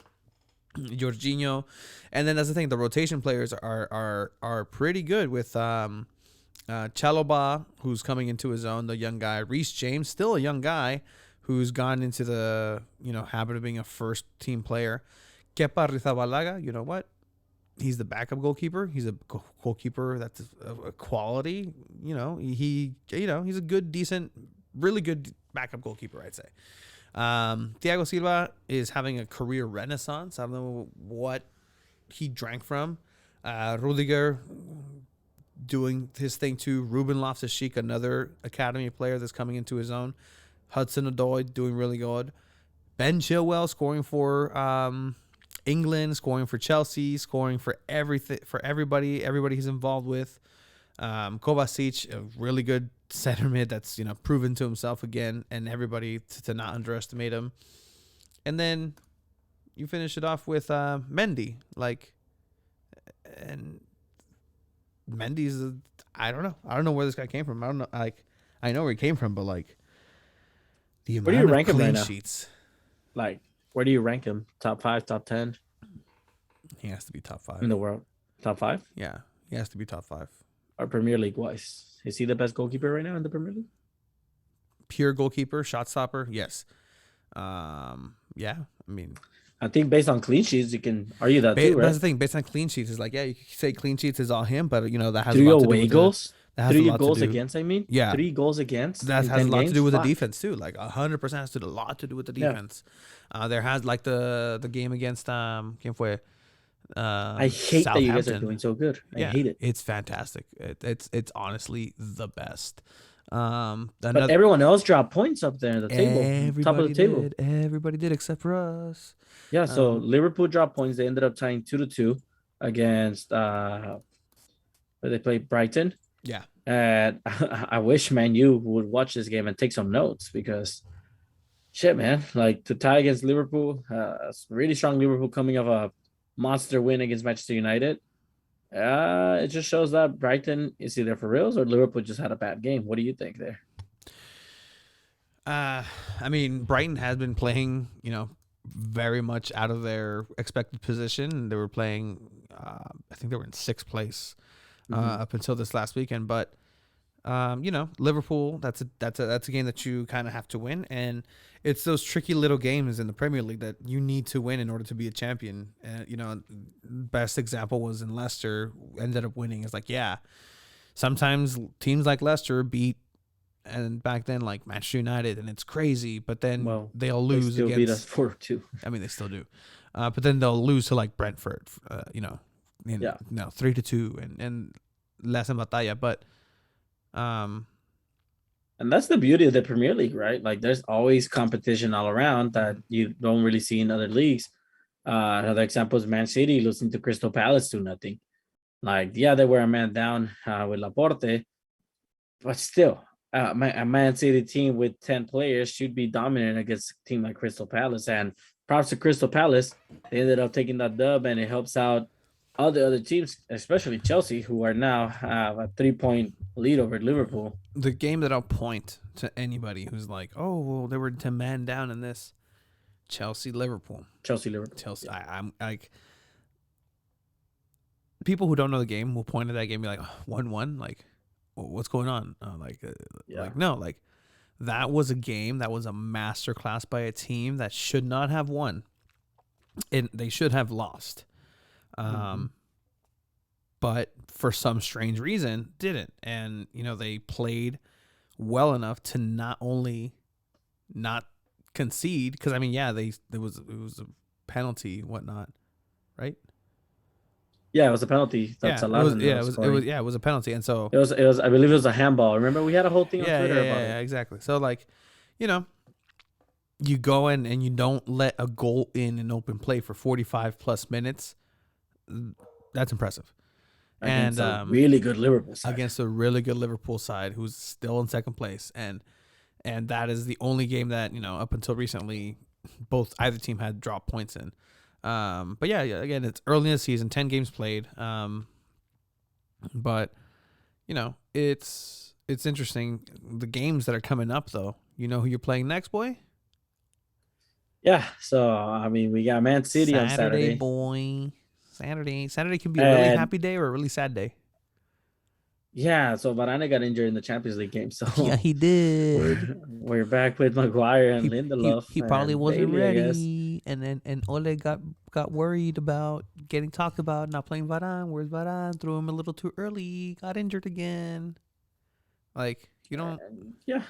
Jorginho, and then that's the thing. The rotation players are pretty good with Chalobah, who's coming into his own, the young guy. Reece James, still a young guy who's gone into the habit of being a first team player. Kepa Arrizabalaga, you know what? He's the backup goalkeeper. He's a goalkeeper that's a quality. He's a good, decent, really good backup goalkeeper, I'd say. Thiago Silva is having a career renaissance. I don't know what he drank from. Rudiger doing his thing too. Ruben Loftus-Cheek, another academy player that's coming into his own. Hudson-Odoi doing really good. Ben Chilwell scoring for England, scoring for Chelsea, scoring for everybody he's involved with. Kovacic, a really good center mid that's proven to himself again, and everybody to not underestimate him. And then you finish it off with Mendy, and Mendy's I don't know where this guy came from. I don't know, I know where he came from, but the Where do you amount rank of him right clean now? sheets. Where do you rank him? Top 5, top 10 He has to be top 5 in the world? Top 5 Yeah, he has to be top 5. or Premier League wise? Is he the best goalkeeper right now in the Premier League? Pure goalkeeper, shot stopper, yes. Yeah, I mean, I think based on clean sheets, you can argue that too, right? that's the thing. Based on clean sheets, is you can say clean sheets is all him, but that has 3 a lot to do away with goals. that has 3 a lot goals to do. against. I mean, Yeah. 3 goals against. That in has a 10 lot games? to do with Fuck. the defense too. 100% has to do a lot to do with the Yeah. defense. There has the game against ¿quién fue? I hate that you guys are Southampton. doing so good. I hate it. It's fantastic. It's honestly the best. But everyone else dropped points up there in the table, top of the table. Everybody did except for us. Yeah, so Liverpool dropped points. They ended up tying 2-2 against where they played Brighton. Yeah. And I wish Man U would watch this game and take some notes because shit, man. To tie against Liverpool, really strong Liverpool coming off a monster win against Manchester United. It just shows that Brighton is either for reals or Liverpool just had a bad game. What do you think there? I mean, Brighton has been playing, very much out of their expected position. They were playing, I think they were in 6th place up until this last weekend. But Liverpool, that's a game that you kind of have to win, and it's those tricky little games in the Premier League that you need to win in order to be a champion. And best example was in Leicester, ended up winning. It's sometimes teams like Leicester beat, and back then Manchester United, and it's crazy. But then they'll lose. They still beat us 4-2. I mean, they still do. But then they'll lose to Brentford. 3-2 and less in batalla, but. And that's the beauty of the Premier League, right? There's always competition all around that you don't really see in other leagues. Another example is Man City losing to Crystal Palace 2-0. They were a man down with Laporte, but still, a Man City team with 10 players should be dominant against a team like Crystal Palace. And props to Crystal Palace, they ended up taking that dub, and it helps out all the other teams, especially Chelsea, who are now have a 3-point lead over Liverpool. The game that I'll point to anybody who's they were 10 man down in this. Liverpool. Chelsea. I'm people who don't know the game will point at that game and be 1-1. What's going on? No. that was a game that was a masterclass by a team that should not have won. They should have lost. But for some strange reason, didn't. And, they played well enough to not only not concede, because, it was a penalty, whatnot, right? Yeah, it was a penalty. That's allowed. It was a penalty. And so it was, I believe it was a handball. Remember, we had a whole thing on Twitter about it. Yeah, exactly. So, you go in and you don't let a goal in open play for 45 plus minutes. That's impressive. Against a really good Liverpool side. Against a really good Liverpool side who's still in second place. And that is the only game that, up until recently, either team had dropped points in. But yeah, again, it's early in the season, 10 games played. But, it's interesting. The games that are coming up, though, you know who you're playing next, boy? Yeah, so, we got Man City on Saturday. Boy. Saturday can be a really happy day or a really sad day. Yeah, so Varane got injured in the Champions League game. So yeah, he did. We're back with Maguire and Lindelof. He probably wasn't ready, and Ole got worried about getting talked about not playing Varane. Where's Varane? Threw him a little too early. Got injured again. You don't. Yeah,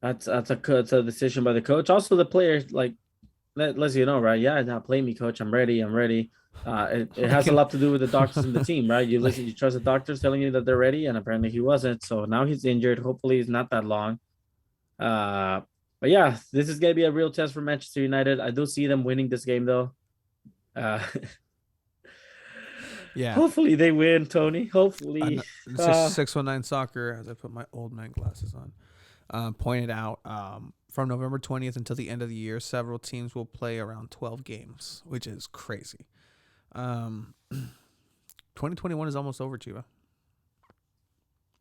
that's a decision by the coach. Also, the players lets you know, right? Yeah, now play me, coach. I'm ready. It has a lot to do with the doctors and the team, right? You trust the doctors telling you that they're ready, and apparently he wasn't. So now he's injured. Hopefully, it's not that long. But yeah, this is gonna be a real test for Manchester United. I do see them winning this game, though. Yeah. Hopefully they win, Tony. Hopefully. 619 Soccer, as I put my old man glasses on, pointed out. From November 20th until the end of the year, several teams will play around 12 games, which is crazy. 2021 is almost over, Chiva.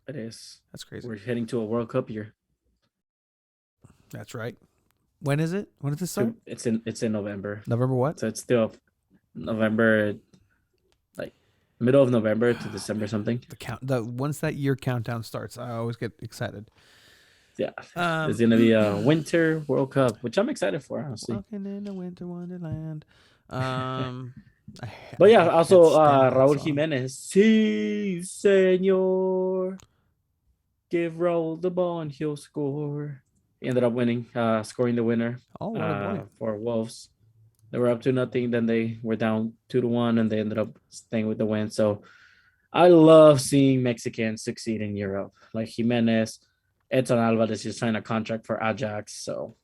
It is. That's crazy. We're heading to a World Cup year. That's right. When is it? When does this start? It's in November. November what? So it's still November, middle of November to December something. Once that year countdown starts, I always get excited. Yeah, it's gonna be a Winter World Cup, which I'm excited for, honestly. Walking in the winter wonderland. But yeah, also Raúl Jiménez. Sí, señor. Give Raúl the ball and he'll score. He ended up winning, scoring the winner. Oh, what a boy. For Wolves. They were up 2-0, then they were down 2-1, and they ended up staying with the win. So I love seeing Mexicans succeed in Europe, like Jiménez. Edson Alvarez just signed a contract for Ajax, so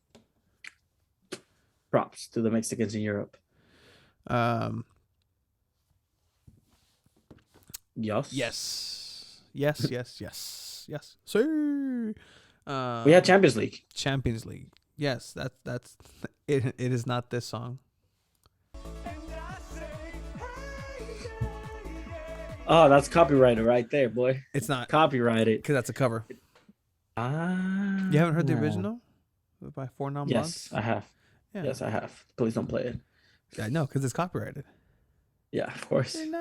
props to the Mexicans in Europe. Yes. Sir. We had Champions League. Yes, that's it. It is not this song. Oh, that's copyrighted right there, boy. It's not copyrighted because that's a cover. You haven't heard the original by Four Non Blondes? Yes, I have. Yeah. Yes, I have. Please don't play it. Yeah, no, because it's copyrighted. Yeah, of course. In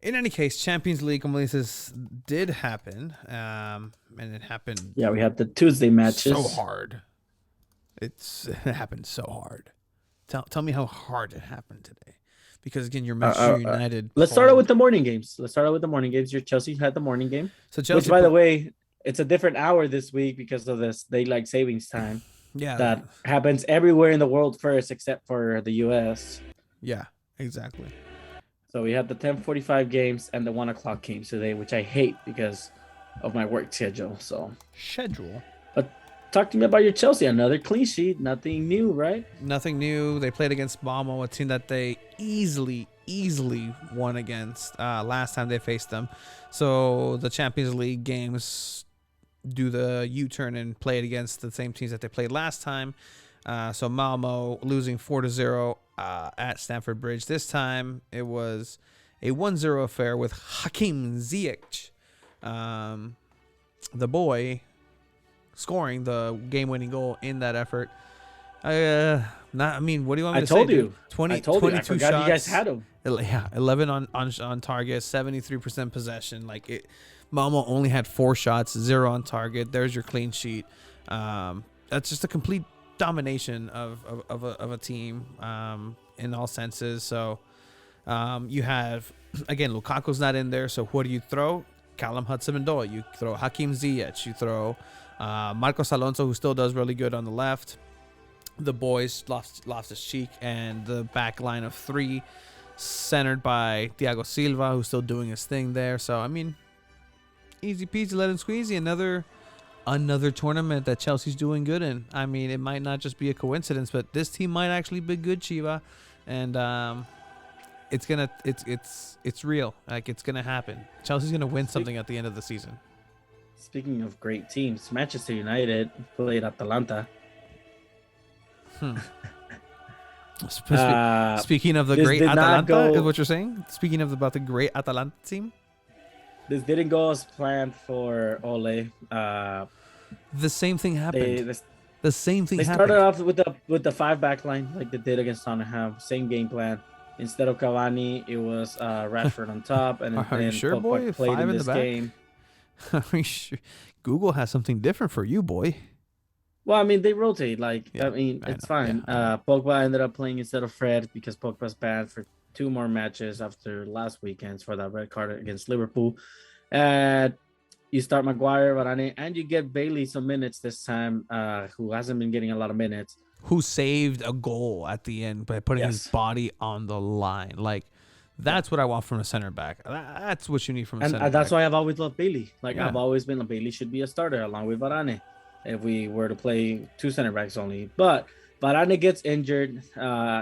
any case, Champions League completions did happen, and it happened. Yeah, we had the Tuesday matches. So hard. It happened so hard. Tell me how hard it happened today. Because again, you're Manchester United. Let's start out with the morning games. Your Chelsea had the morning game. So Chelsea, which, by the way, it's a different hour this week because of this daylight savings time. Yeah, that happens everywhere in the world first, except for the U.S. Yeah, exactly. So we had the 10:45 games and the 1 o'clock games today, which I hate because of my work schedule. But talk to me about your Chelsea. Another clean sheet. Nothing new, right? Nothing new. They played against Malmo, a team that they easily won against last time they faced them. So the Champions League games do the U-turn and play it against the same teams that they played last time. So Malmo losing 4-0 at Stamford Bridge. This time it was a 1-0 affair with Hakim Ziyech, the boy, scoring the game-winning goal in that effort. Not. I mean, what do you want me I to say, told dude? you. 20, I told you. I 22 forgot shots. you guys had him. Yeah, 11 on target, 73% possession. Like it, Malmo only had 4 shots, 0 on target. There's your clean sheet. That's just a complete domination of a team in all senses. So you have, again, Lukaku's not in there. So what do you throw? Callum Hudson-Odoi. You throw Hakim Ziyech. You throw Marcos Alonso, who still does really good on the left. The boys, Loftus-Cheek, and the back line of 3, centered by Thiago Silva, who's still doing his thing there. So, I mean, easy peasy, let him squeezy. Another tournament that Chelsea's doing good in. I mean, it might not just be a coincidence, but this team might actually be good, Chiva. And it's real. Like, it's gonna happen. Chelsea's gonna win something at the end of the season. Speaking of great teams, Manchester United played Atalanta. Speaking of the great Atalanta, is what you're saying? Speaking of about the great Atalanta team? This didn't go as planned for Ole. The same thing happened. The same thing happened. They started off with the 5 back line like they did against Tottenham. Same game plan. Instead of Cavani, it was Rashford on top, and Are you sure, boy? played 5 in in this the back? game. Are you sure? Google has something different for you, boy. Well, I mean, they rotate. Like, Yeah, I mean, I it's know. fine. Yeah, Pogba ended up playing instead of Fred because Pogba's banned for 2 more matches after last weekend's for that red card against Liverpool. And you start Maguire, Varane, and you get Bailey some minutes this time, who hasn't been getting a lot of minutes. Who saved a goal at the end by putting his Yes. body on the line. Like, that's what I want from a center back. That's what you need from a And center back. that's why I've always loved Bailey. Like, Yeah. I've always been like, Bailey should be a starter along with Varane if we were to play 2 center backs only. But Varane gets injured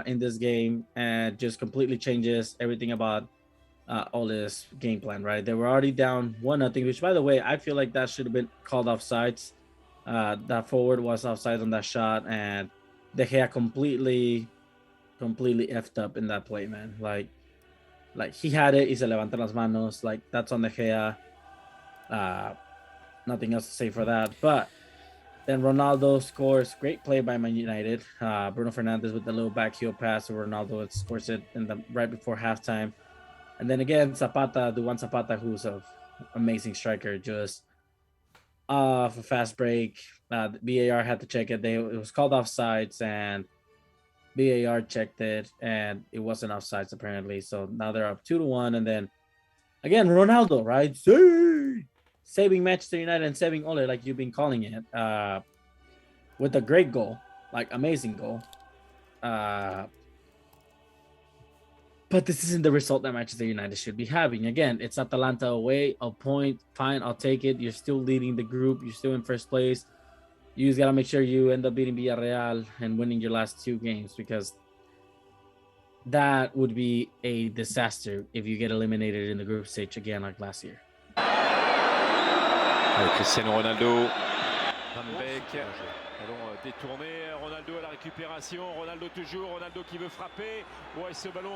in this game and just completely changes everything about Ole's game plan, right? They were already down 1-0, which, by the way, I feel like that should have been called offsides. That forward was offside on that shot, and De Gea completely effed up in that play, man. Like he had it, y se levanta las manos. Like, that's on De Gea. Nothing else to say for that. But then Ronaldo scores. Great play by Man United. Bruno Fernandes with the little backheel pass to Ronaldo. Scores it right before halftime. And then again, Duan Zapata, who's an amazing striker, just off a fast break. VAR had to check it. It was called offsides, and VAR checked it, and it wasn't offsides apparently. So now they're up 2-1, and then again Ronaldo, right? Saving Manchester United and saving Ole, like you've been calling it, with a great goal, like amazing goal. But this isn't the result that Manchester United should be having. Again, it's Atalanta away, a point, fine, I'll take it. You're still leading the group. You're still in first place. You just got to make sure you end up beating Villarreal and winning your last 2 games, because that would be a disaster if you get eliminated in the group stage again like last year. Allez, Cristiano Ronaldo. Van Beek. Ballon détourné. Ronaldo à la récupération. Ronaldo toujours. Ronaldo qui veut frapper. Ouais, ce ballon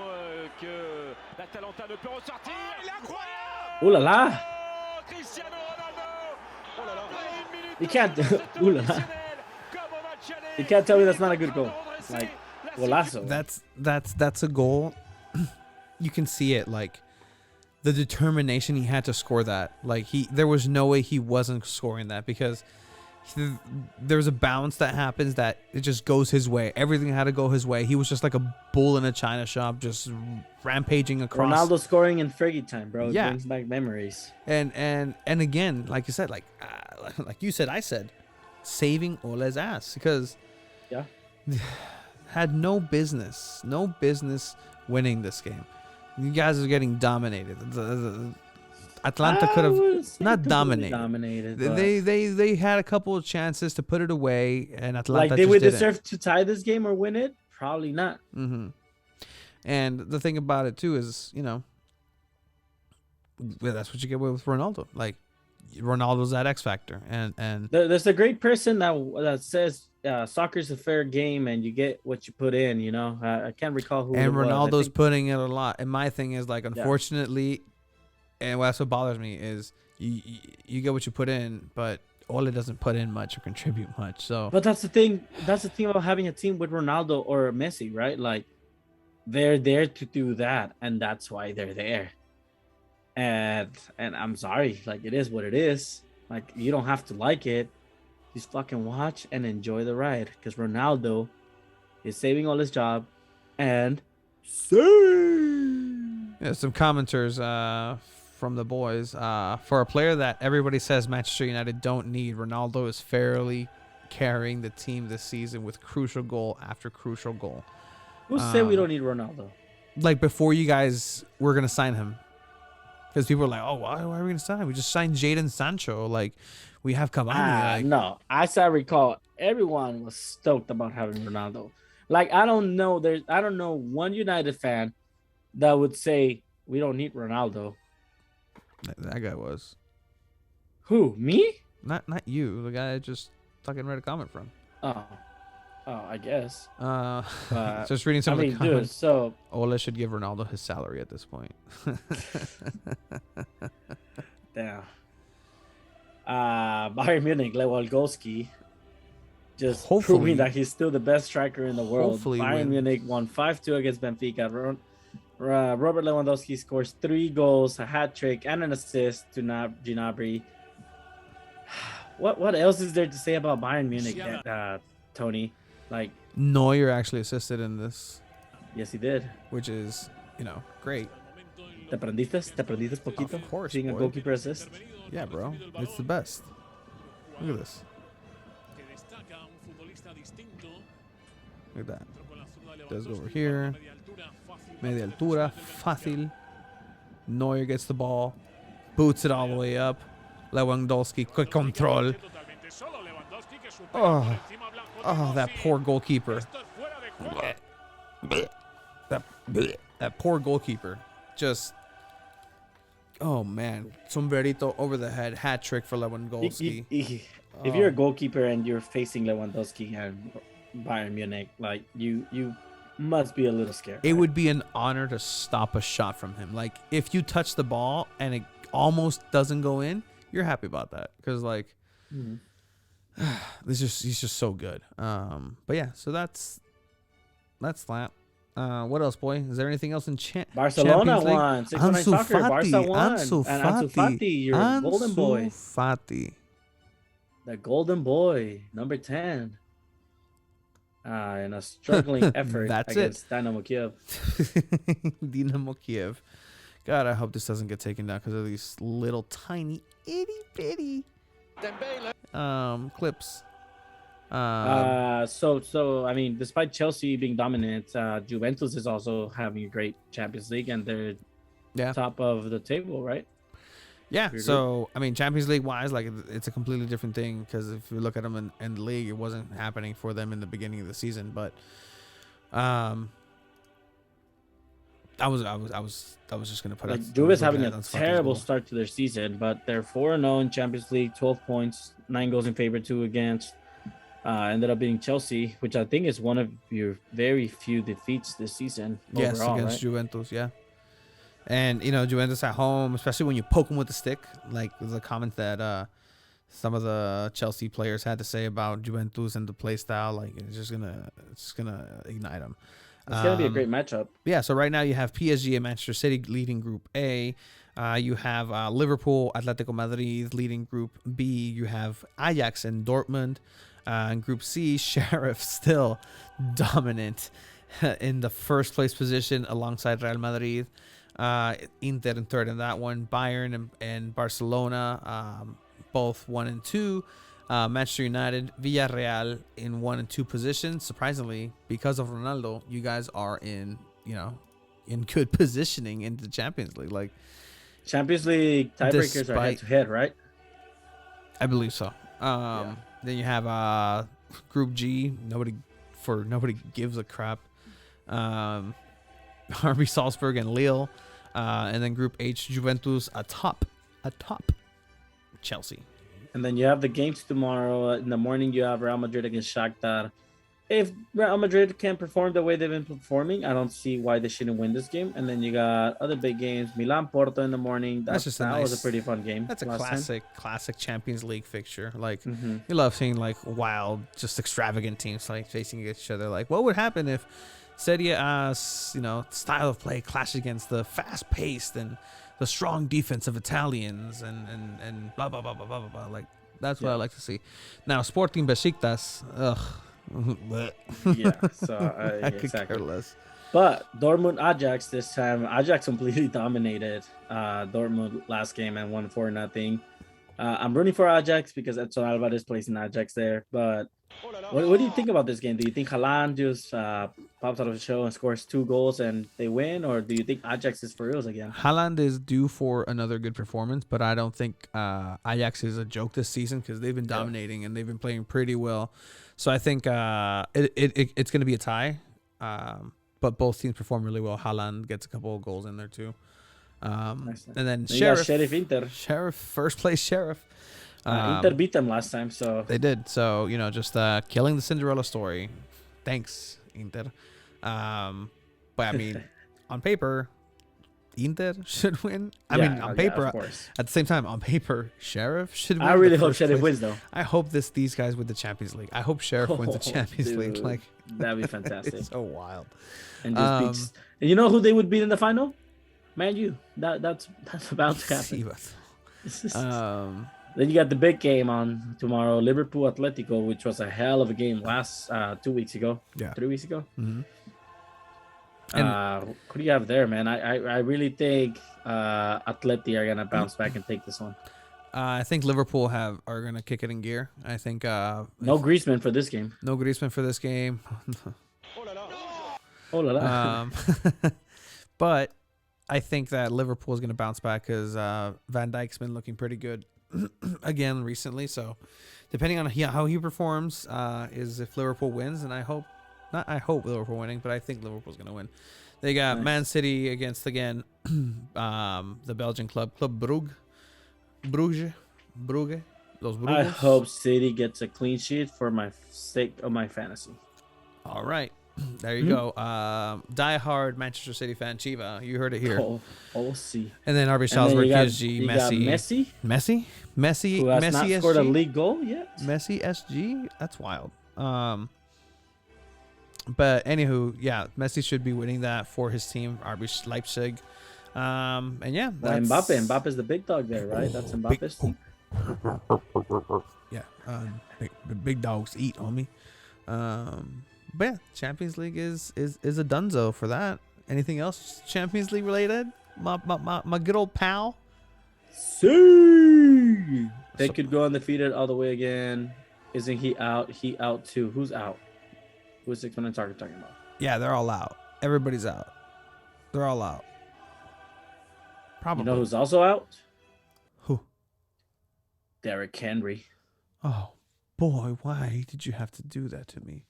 que l'Atalanta ne peut ressortir. Il est incroyable. Ooh la la. Oh, Cristiano Ronaldo. Oh là là. You can't. Ooh la la. You can't tell me that's not a good goal. Like, golazo. That's a goal. You can see it, like the determination he had to score that. Like, there was no way he wasn't scoring that, because there's a bounce that happens that it just goes his way. Everything had to go his way. He was just like a bull in a china shop, just rampaging across. Ronaldo scoring in Fergie time, bro. It Yeah. brings back memories. And again, like you said, like you said, I said, saving Ole's ass, because Yeah. had no business winning this game. You guys are getting dominated. The Atlanta could have not dominated. But They had a couple of chances to put it away, and Atlanta like, they just would didn't. deserve to tie this game or win it? Probably not. Mm-hmm. And the thing about it too is, that's what you get with Ronaldo. Like, Ronaldo's that X factor, and There's a great person that says soccer's a fair game and you get what you put in. I can't recall who. and it was. I Ronaldo's think- putting it a lot. And my thing is, like, unfortunately, and that's what bothers me is you get what you put in, but Ole doesn't put in much or contribute much. So, But that's the thing. That's the thing about having a team with Ronaldo or Messi, right? Like they're there to do that, and that's why they're there. And I'm sorry, like it is what it is. Like you don't have to like it. Just fucking watch and enjoy the ride, because Ronaldo is saving all his job, and yeah, some commenters from the boys. For a player that everybody says Manchester United don't need, Ronaldo is fairly carrying the team this season with crucial goal after crucial goal. Who said we don't need Ronaldo? Like before you guys were gonna sign him, because people were like, "Oh, why are we gonna sign him? We just signed Jadon Sancho. Like, we have Cavani." No, as I recall, everyone was stoked about having Ronaldo. Like I don't know one United fan that would say we don't need Ronaldo. That guy was Who? Me? not you. The guy I just fucking read a comment from. Oh, I guess. Just reading some of the dude, comments. so Ole should give Ronaldo his salary at this point. damn. Bayern Munich, Lewandowski, just Hopefully. proving that he's still the best striker in the world. Hopefully Bayern win. Munich won 5-2 against Benfica. Robert Lewandowski scores 3 goals, a hat trick, and an assist to Gnabry. What else is there to say about Bayern Munich, Tony? Like, Neuer actually assisted in this, yes, he did. which is, great. ¿Te aprendiste poquito? Of course, Seeing a boy. goalkeeper assist? Yeah, bro. It's the best. Look at this. Look at that. Does go over here. Media altura. Fácil. Neuer gets the ball. Boots it all the way up. Lewandowski. Quick control. Oh, that poor goalkeeper. That poor goalkeeper. Just... Oh, man. Sombrerito over the head. Hat trick for Lewandowski. If you're a goalkeeper and you're facing Lewandowski and Bayern Munich, like you must be a little scared. It would be an honor to stop a shot from him. Like, if you touch the ball and it almost doesn't go in, you're happy about that. Because, like, he's just so good. But yeah, so that's that. What else, boy? Is there anything else in Barcelona Champions League? won. 6-9 soccer. Barca won. Ansu And Ansu Fati, your golden boy. Fati. The golden boy, number 10. In a struggling effort That's against Dynamo Kiev. Dynamo Kiev. God, I hope this doesn't get taken down because of these little tiny itty bitty clips. So I mean, despite Chelsea being dominant, Juventus is also having a great Champions League, and they're top of the table, right? Yeah. So I mean, Champions League wise, like it's a completely different thing because if you look at them in the league, it wasn't happening for them in the beginning of the season. But I was just gonna put like it. Juve's having a terrible start to their season, but they're 4-0 in Champions League, 12 points, 9 goals in favor, 2 against. Ended up beating Chelsea, which I think is one of your very few defeats this season. Yes, overall, against right? Juventus, yeah. And Juventus at home, especially when you poke them with the stick, like the comment that some of the Chelsea players had to say about Juventus and the play style, like it's gonna ignite them. It's gonna be a great matchup. Yeah. So right now you have PSG and Manchester City leading Group A. You have Liverpool, Atletico Madrid leading Group B. You have Ajax and Dortmund. In Group C, Sheriff still dominant in the first place position alongside Real Madrid. Inter in third in that one. Bayern and Barcelona, both 1 and 2. Manchester United, Villarreal in 1 and 2 positions. Surprisingly, because of Ronaldo, you guys are in good positioning in the Champions League. Like Champions League tiebreakers are head to head, right? I believe so. Then you have Group G. Nobody gives a crap. RB Salzburg and Lille, and then Group H, Juventus atop Chelsea. And then you have the games tomorrow in the morning. You have Real Madrid against Shakhtar. if Real Madrid can perform the way they've been performing, I don't see why they shouldn't win this game. And then you got other big games, Milan Porto in the morning. That's just a that was nice- a pretty fun game. That's a last time. classic Champions League fixture. Like Mhm. you love seeing like wild, just extravagant teams like facing each other. Like what would happen if Serie A's style of play clashed against the fast-paced and the strong defense of Italians and blah blah blah blah blah blah blah. Like that's what I like to see. Now Sporting Besiktas, ugh. Yeah, so I could exactly. care less. But Dortmund Ajax this time, Ajax completely dominated Dortmund last game and won 4-0. I'm rooting for Ajax because Edson Alvarez plays in Ajax there. But what do you think about this game? Do you think Haaland just pops out of the show and scores 2 goals and they win? Or do you think Ajax is for reals again? Haaland is due for another good performance, but I don't think Ajax is a joke this season because they've been dominating and they've been playing pretty well. So I think it's going to be a tie, but both teams perform really well. Haaland gets a couple of goals in there too. Nice. And then Sheriff Inter. Sheriff, first place Sheriff. Inter beat them last time, so They did. So, just killing the Cinderella story. Thanks, Inter. But I mean, on paper, Inter should win. I mean, on paper, of course. at the same time, on paper, Sheriff should win. I really the hope first Sheriff place. wins though. I hope these guys win the Champions League. I hope Sheriff wins the Oh, Champions League. dude. Like That'd be fantastic. it's so wild. And just beats. And you know who they would beat in the final? Man, you. That's about to happen. Then you got the big game on tomorrow, Liverpool Atletico, which was a hell of a game last 2 weeks ago. Yeah. 3 weeks ago. Mm-hmm. Who do you have there, man? I really think Atleti are gonna bounce back and take this one. I think Liverpool are gonna kick it in gear. I think No Griezmann for this game. no Griezmann for this game. Oh la la. But I think that Liverpool is going to bounce back because Van Dijk's been looking pretty good again recently. So depending on how he performs, is if Liverpool wins, and I hope Liverpool winning, but I think Liverpool's going to win. They got Nice. Man City against again the Belgian Club Brugge. Those Bruges. I hope City gets a clean sheet for my sake of my fantasy. All right. There you go. Die-hard Manchester City fan, Chiva. You heard it here. Oh, see. And then RB And then Salzburg, you got PSG, Messi. Messi, Messi, who has Messi not SG. scored a league goal yet. Messi SG. That's wild. But anywho, yeah, Messi should be winning that for his team, RB Leipzig. And yeah, Well, that's Mbappe's the big dog there, right? That's Mbappe's team. Yeah, big dogs eat, homie. But yeah, Champions League is a dunzo for that. Anything else Champions League related? My good old pal. See, they could go undefeated all the way again. Isn't he out? He out too. Who's out? Who's 619 Soccer talking about? Yeah, they're all out. Everybody's out. They're all out. Probably. You know who's also out? Who? Derrick Henry. Oh boy, why did you have to do that to me?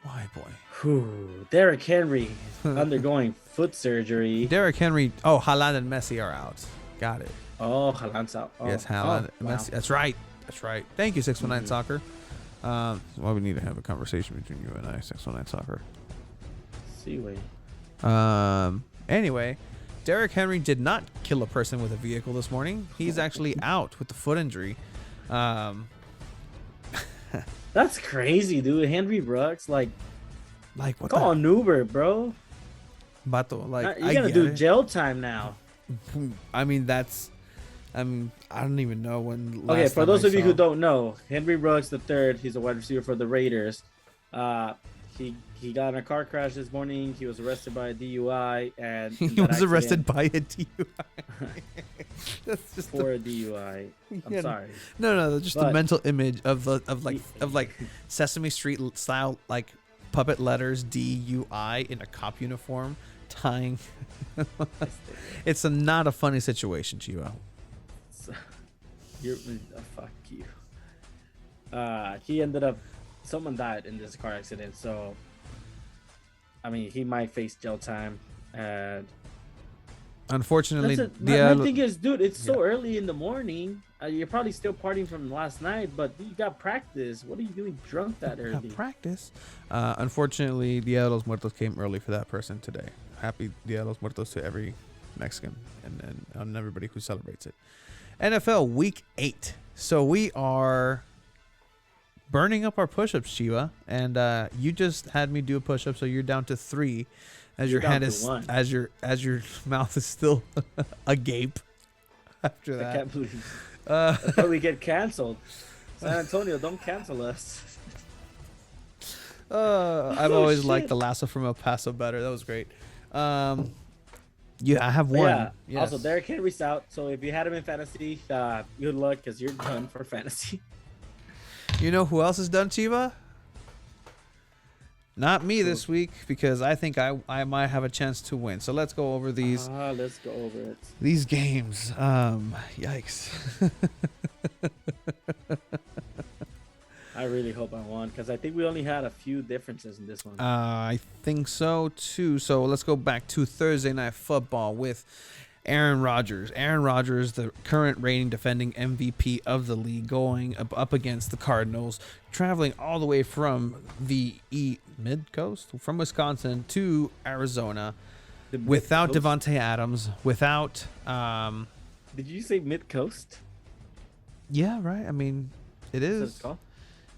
Why, boy? Whew. Derrick Henry undergoing foot surgery. Derrick Henry. Oh, Haaland and Messi are out. Got it. Oh, Haaland's out. Oh. Yes, Haaland and wow. Messi. That's right. That's right. Thank you, 619 Soccer. Well, we need to have a conversation between you and I, 619 Soccer. See, wait. Anyway, Derrick Henry did not kill a person with a vehicle this morning. He's actually out with the foot injury. That's crazy, dude. Henry Brooks, like what call an Uber, bro. Bato, like You're I gonna get do it. jail time now. I mean, I don't even know when. Okay, last for time those I of you saw- who don't know, Henry Brooks III, he's a wide receiver for the Raiders. He got in a car crash this morning. He was arrested by a DUI, and he in that was arrested accident- by a DUI. That's just for a DUI. I'm Yeah, sorry. no, just the But- mental image of like Sesame Street style like puppet letters DUI in a cop uniform tying. It's not a funny situation, Chivo. Fuck you. He ended up. Someone died in this car accident, so I mean he might face jail time, and Unfortunately, my thing is, dude, it's so early in the morning. You're probably still partying from last night, but you got practice. What are you doing drunk that early? Practice. Unfortunately, Dia de los Muertos came early for that person today. Happy Dia de los Muertos to every Mexican and everybody who celebrates it. NFL Week 8. So we are burning up our push-ups, Chiva, and you just had me do a push-up, so you're down to 3. As your hand is, as your mouth is still agape. After that, I can't believe. That's why we get canceled. San Antonio, don't cancel us. I've always liked the lasso from El Paso better. That was great. I have one. Yeah. Yes. Also, Derrick Henry's out, so if you had him in fantasy, good luck because you're done for fantasy. You know who else is done, Chiva? Not me this week, because I think I might have a chance to win. So let's go over these. Let's go over it. These games. Yikes. I really hope I won, because I think we only had a few differences in this one. I think so too. So let's go back to Thursday Night Football with Aaron Rodgers. Aaron Rodgers, the current reigning defending MVP of the league, going up against the Cardinals, traveling all the way from the mid-coast, from Wisconsin to Arizona, without Devontae Adams, without... Did you say mid-coast? Yeah, right. I mean, it is. That's what it's called?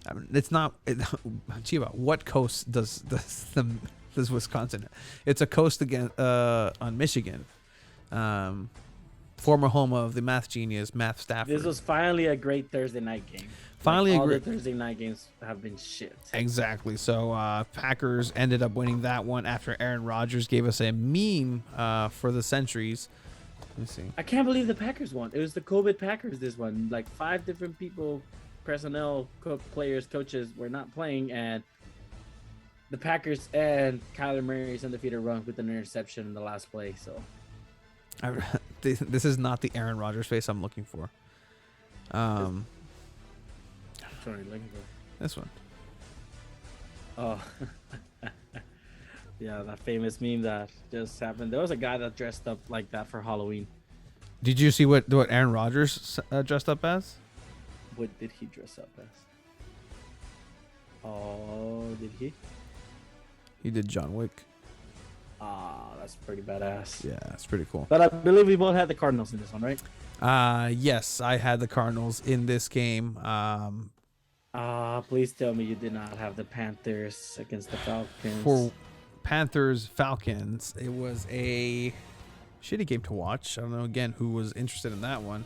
I mean, it's not... Chiva, what coast does Wisconsin? It's a coast again on Michigan. Former home of the math genius, Math Stafford. This was finally a great Thursday night game. Finally, all the Thursday night games have been shit. Exactly. So Packers ended up winning that one after Aaron Rodgers gave us a meme for the centuries. Let me see. I can't believe the Packers won. It was the COVID Packers. This one, like 5 different people, personnel, players, coaches were not playing, and the Packers and Kyler Murray's undefeated run with an interception in the last play. So. This is not the Aaron Rodgers face I'm looking for. This one. Oh, yeah, that famous meme that just happened. There was a guy that dressed up like that for Halloween. Did you see what Aaron Rodgers dressed up as? What did he dress up as? Oh, did he? He did John Wick. That's pretty badass. Yeah, it's pretty cool. But I believe we both had the Cardinals in this one, right? Yes, I had the Cardinals in this game. Please tell me you did not have the Panthers against the Falcons. For Panthers Falcons, it was a shitty game to watch. I don't know again who was interested in that one.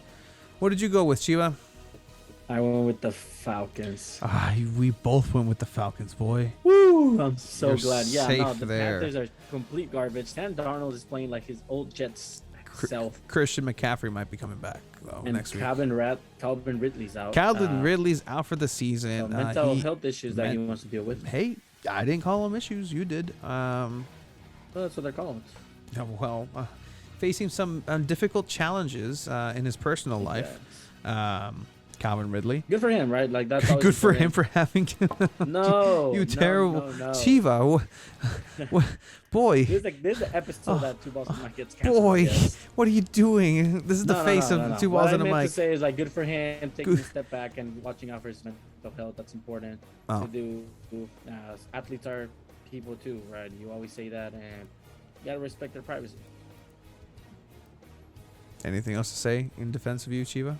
What did you go with, Chiva? I went with the Falcons. We both went with the Falcons, boy. Woo! I'm so You're glad. Yeah, safe no, the there. Panthers are complete garbage. Sam Darnold is playing like his old Jets self. Christian McCaffrey might be coming back though next week. Calvin Ridley's out. Calvin Ridley's out for the season. Mental health issues that he wants to deal with. Hey, I didn't call him issues. You did. Well, that's what they're called. Well, facing some difficult challenges in his personal life. Calvin Ridley. Good for him, right? Like that's good for him for having. No, you terrible no. Chiva. Boy. There's an episode that Two Balls and a Mic gets canceled. Boy, what are you doing? This is the face of Two Balls and a Mic. What I meant to say is like good for him taking a step back and watching out for his mental health. That's important to do. Athletes are people too, right? You always say that, and you gotta respect their privacy. Anything else to say in defense of you, Chiva?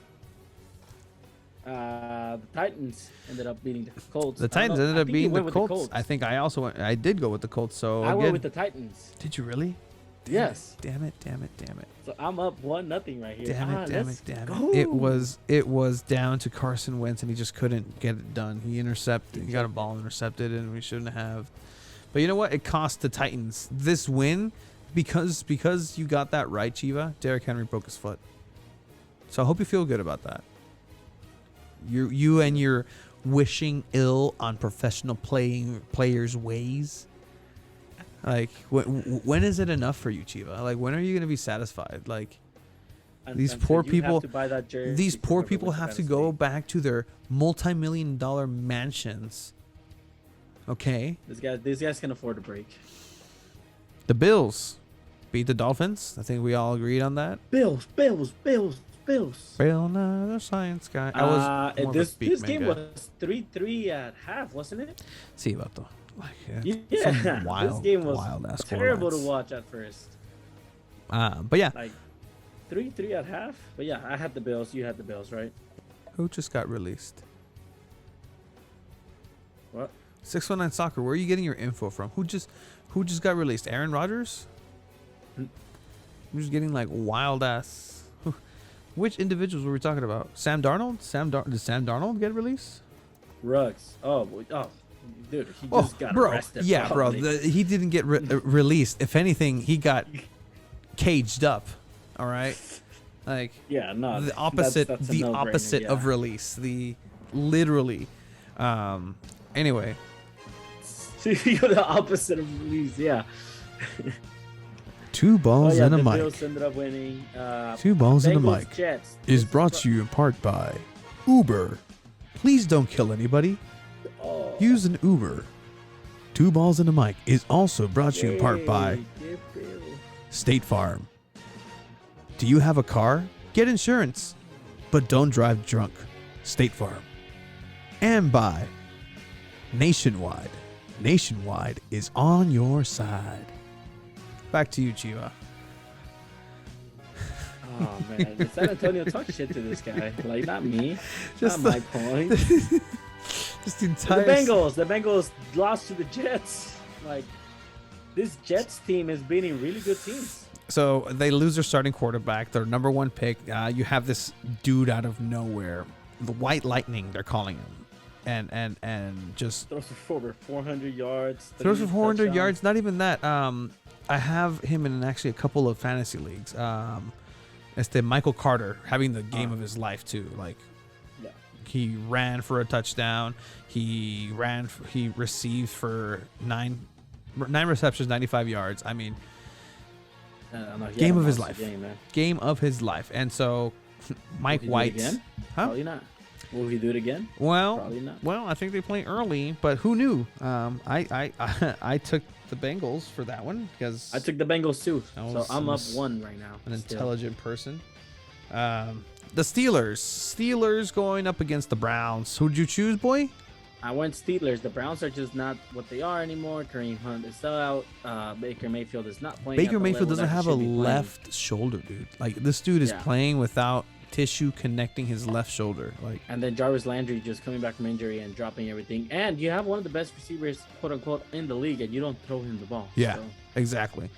The Titans ended up beating the Colts. The Titans ended up beating the Colts. I think I also went. I did go with the Colts. So I went with the Titans. Did you really? Yes. Damn it. So I'm up 1-0 right here. Damn it. It was down to Carson Wentz, and he just couldn't get it done. He got a ball intercepted, and we shouldn't have. But you know what? It cost the Titans this win because you got that right, Chiva. Derrick Henry broke his foot. So I hope you feel good about that. You and your wishing ill on professional players' ways. Like, when is it enough for you, Chiva? Like, when are you gonna be satisfied? Like, these poor people. These poor people have to go back to their multi-million-dollar mansions. Okay. These guys can afford a break. The Bills beat the Dolphins. I think we all agreed on that. Bills. Bill, the science guy. I was more This of a Beekman game guy. was 3-3 at half, wasn't it? Sí, vato. Like, Yeah, some wild, this game was wild ass terrible to scorelines. watch at first. But yeah, Like 3-3 at half. But yeah, I had the Bills. You had the Bills, right? who just got released? What? 619 Soccer. Where are you getting your info from? Who just got released? Aaron Rodgers? Hmm. I'm just getting like wild ass. Which individuals were we talking about? Sam Darnold? Did Sam Darnold get released? Ruggs. Oh, dude, he just got bro. arrested. Yeah, probably. bro. He didn't get released. If anything, he got caged up. All right, like Yeah, no. the opposite. That's a the no-brainer, opposite yeah. of release. The literally. Anyway, The opposite of release. Yeah. 2 balls and a the mic. Bills ended up winning. 2 balls and a Bengals, mic Jets. is brought to you in part by Uber. Please don't kill anybody. Oh, Use an Uber. 2 balls and a mic is also brought to you in part by yay, Bill. State Farm. Do you have a car? Get insurance, but don't drive drunk. State Farm. And by Nationwide. Nationwide is on your side. Back to you, Chiva. Oh man, the San Antonio talk shit to this guy. Like not me. Just not my point. Just the The entire Bengals lost to the Jets. Like this Jets team is beating really good teams. So they lose their starting quarterback, their number 1 pick. You have this dude out of nowhere, the White Lightning, they're calling him, and just Throws for over 400 yards. throws for 3 400 touchdowns. yards. Not even that. I have him in actually a couple of fantasy leagues. Michael Carter having the game of his life too. Like Yeah. he ran for a touchdown. He received for nine receptions, 95 yards. I mean, No, he game had a of his monster life. game, man. Game of his life. And so Mike Will he do it White. again? Huh? Probably not. Will he do it again? Well, Probably not. well, I think they play early, but who knew? I took the Bengals for that one because I took the Bengals too, I so was- I'm I up was 1 right now. an still. intelligent person. The Steelers going up against the Browns. Who'd you choose, boy? I went Steelers. The Browns are just not what they are anymore. Kareem Hunt is still out. Baker Mayfield is not playing. Baker at the Mayfield level doesn't that he have a should be playing. left shoulder, dude. Like this dude is Yeah. playing without tissue connecting his left shoulder. Like And then Jarvis Landry just coming back from injury and dropping everything. And you have one of the best receivers, quote unquote, in the league, and you don't throw him the ball. Yeah. So, exactly.